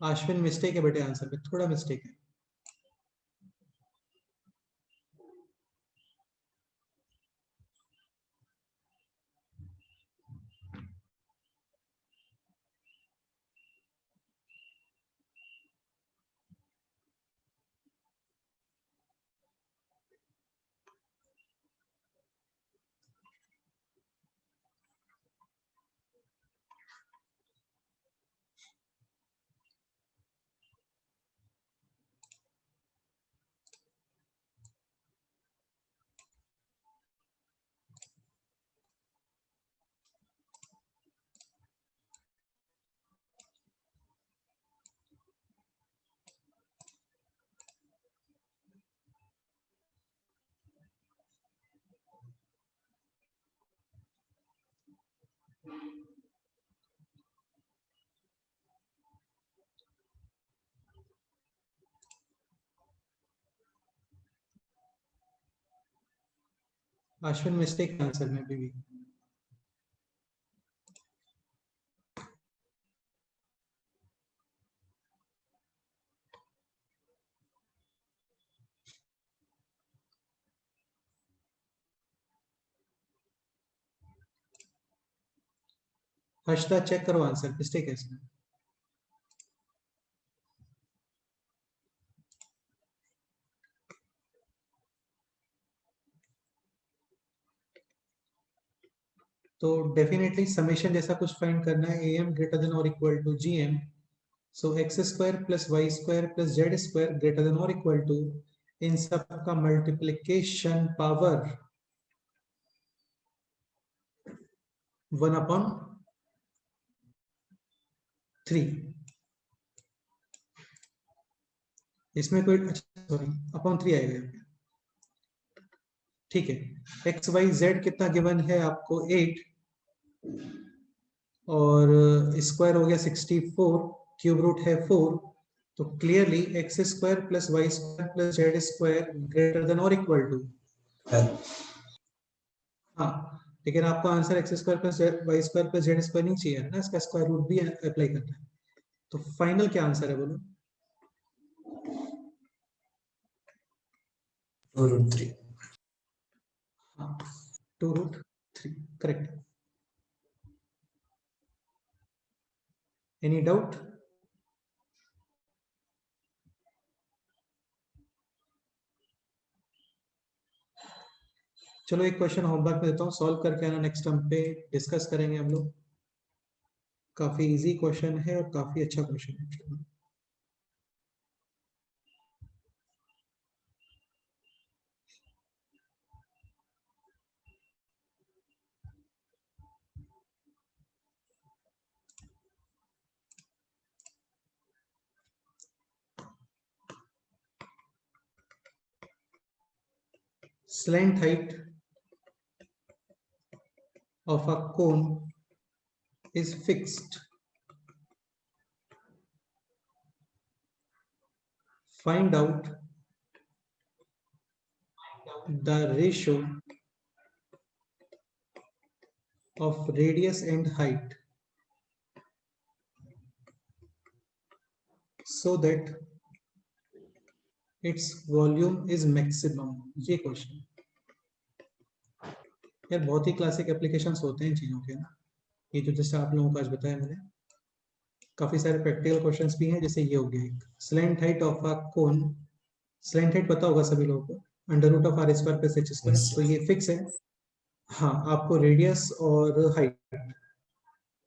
अश्विन मिस्टेक है बेटे, आंसर में थोड़ा मिस्टेक है। अश्विन मिस्टेक आंसर में भी। हर्षदा चेक करो आंसर, मिस्टेक है इसमें। तो डेफिनेटली समेशन जैसा कुछ फाइंड करना है, am ग्रेटर देन और equal to gm, so X square plus Y square plus Z square greater than और इक्वल टू इन सब का मल्टीप्लीकेशन पावर 1/3। इसमें कोई सॉरी अपॉन 3 आएगा, ठीक है। एक्स वाई जेड कितना गिवन है आपको 8 और स्क्वायर हो गया 64, क्यूब रूट है 4, तो clearly X square plus Y square plus Z square greater than और इक्वल टू, हाँ लेकिन आपको answer X square plus Y square plus Z square नहीं चाहिए ना, इसका स्क्वायर रूट भी अप्लाई करना है। तो फाइनल क्या आंसर है बोलो? 2√3। हाँ 2√3 करेक्ट। Any doubt? चलो एक क्वेश्चन होमवर्क में देता हूँ, सॉल्व करके आना, नेक्स्ट टर्म पे डिस्कस करेंगे हम लोग। काफी इजी क्वेश्चन है और काफी अच्छा क्वेश्चन है। Slant height of a cone is fixed. Find out the ratio of radius and height so that its volume is maximum। ये क्वेश्चन यार बहुत ही क्लासिक एप्लीकेशंस होते हैं इन चीजों के ना, ये जो जैसे आप लोगों को आज बताया मैंने। काफी सारे प्रैक्टिकल क्वेश्चंस भी हैं, जैसे ये हो गया एक slant height of a cone. Slant height पता होगा सभी लोगों को, under root of R square plus H square, तो ये फिक्स है। हाँ आपको रेडियस और हाइट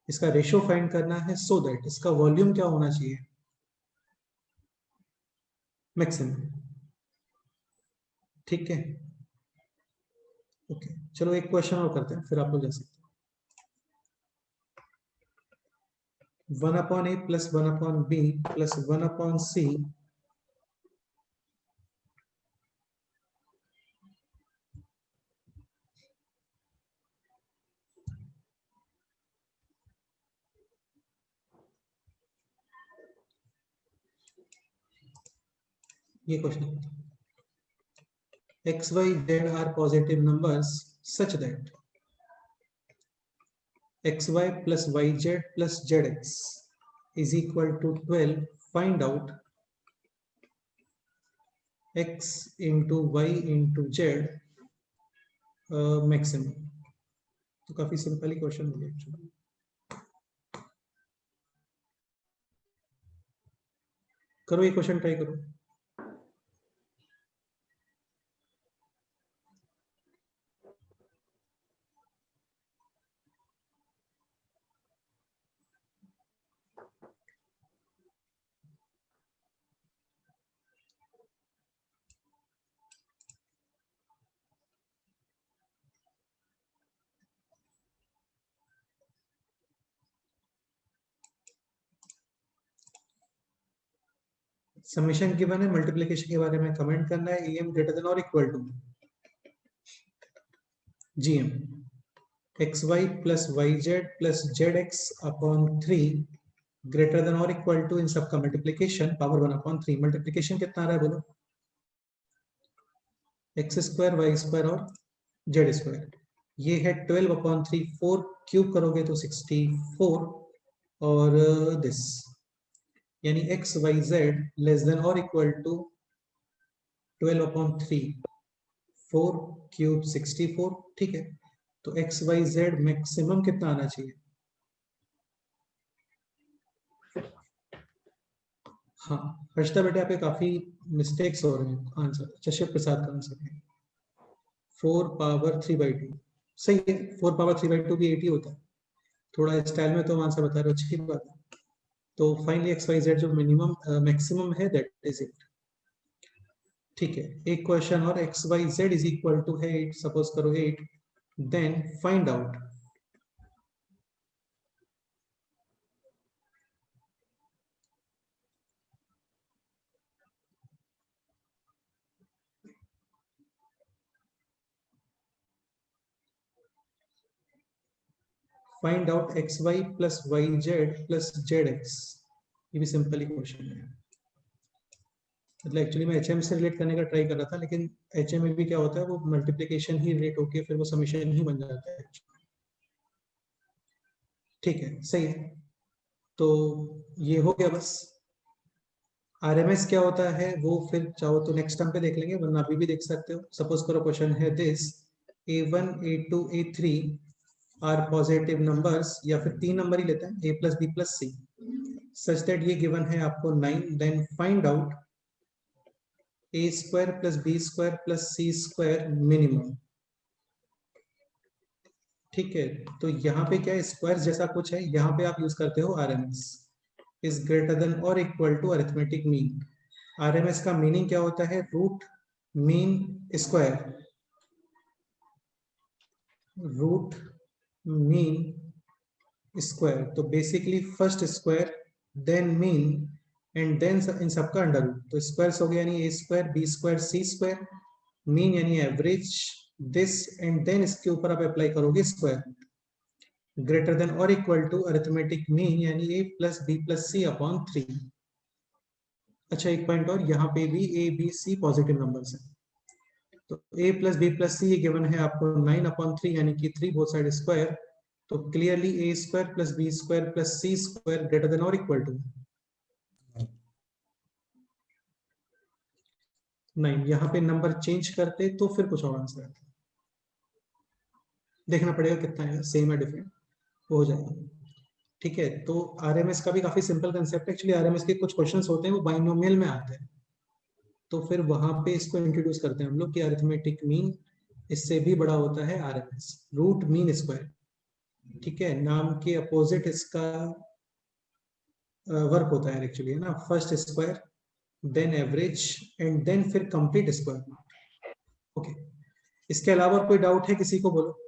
इसका रेशियो फाइंड करना है, सो दैट इसका वॉल्यूम क्या होना चाहिए? मैक्सिमम। ठीक है ओके, चलो एक क्वेश्चन और करते हैं फिर आप लोग जा सकते हैं। 1/a plus 1/b plus 1/c ये question, x y z are positive numbers such that xy plus yz plus zx is equal to 12. Find out x into y into z maximum। तो काफी सिंपल ही question हो गया actually. करो ये question try करो। Summation given है, multiplication के बारे में कमेंट करना है। em ग्रेटर देन और equal to gm xy plus yz plus zx upon 3 greater than और इक्वल टू इन सब का मल्टीप्लिकेशन पावर 1/3। मल्टीप्लिकेशन कितना आ रहा है बोलो? एक्स स्क्वायर वाई स्क्वायर और जेड स्क्वायर, ये है 12/3। 4 क्यूब करोगे तो 64 और दिस यानी X Y Z less than और इक्वल टू 12/3। 4 क्यूब 64, ठीक है। तो एक्स वाई जेड मैक्सिमम कितना आना चाहिए? हाँ हर्षिता बेटे आपके काफी मिस्टेक्स हो रहे हैं आंसर। अच्छा शिव प्रसाद का आंसर है 4 पावर 3/2। सही है, 4 पावर 3/2 भी 80 होता है। थोड़ा स्टाइल में तो आंसर बता रहे हो, अच्छी बात है। तो फाइनली एक्स वाई जेड जो मिनिमम मैक्सिमम है दैट इज इट। ठीक है, एक क्वेश्चन और, x Y z is equal to है 8, सपोज करो 8, then find out find out x y plus y z plus z x. ये भी सिंपल ही क्वेश्चन है। मतलब एक्चुअली मैं एचएम से रिलेट करने का ट्राई कर रहा था, लेकिन एचएम में भी क्या होता है, वो मल्टीप्लिकेशन ही रिलेट होके फिर वो समीशन ही बन जाता है। ठीक है, सही है। तो ये हो गया बस। आरएमएस क्या होता है वो फिर चाहो तो नेक्स्ट टाइम पे देख लेंगे, वरना अभी भी देख सकते हो। सपोज करो क्वेश्चन है this, a1 a2 a3 are positive numbers, या फिर 3 नंबर ही लेते हैं, a plus b plus c, such that ये गिवन है आपको 9, then find out a square plus B square plus c square minimum. ठीक है, तो यहाँ पे क्या स्क्वायर जैसा कुछ है, यहाँ पे आप यूज करते हो आरएमएस इज ग्रेटर देन और equal to arithmetic mean. RMS का मीनिंग क्या होता है, root mean square, root mean square. तो basically first square then mean and then इन सबका अंडर रूट। तो स्क्वायर हो गया यानी A square B square C square, mean यानी एवरेज, दिस एंड देन इसके ऊपर आप अप्लाई करोगे स्क्वायर, ग्रेटर देन और इक्वल टू अरिथमेटिक मीन यानी a plus b plus C upon 3। अच्छा एक पॉइंट और, यहाँ पे भी a b c positive numbers हैं, तो a plus b plus c given है आपको 9/3 यानी कि 3 बोथ साइड स्क्वायर। तो clearly a square plus B square plus c square greater than और इक्वल टू 9। यहाँ पे नंबर चेंज करते तो फिर कुछ और आंसर आता, देखना पड़ेगा कितना है, सेम है डिफरेंट हो जाएगा। ठीक है, तो आरएमएस का भी काफी सिंपल कंसेप्ट है। एक्चुअली आरएमएस के कुछ क्वेश्चंस होते हैं वो बाइनोमियल में आते हैं, तो फिर वहां पे इसको इंट्रोड्यूस करते हैं हम लोग कि अरिथमेटिक मीन इससे भी बड़ा होता है आरएमएस, रूट मीन स्क्वायर। ठीक है, नाम के अपोजिट इसका वर्क होता है एक्चुअली, है ना, first square then average and then फिर कंप्लीट स्क्वायर। ओके, इसके अलावा कोई डाउट है किसी को, बोलो।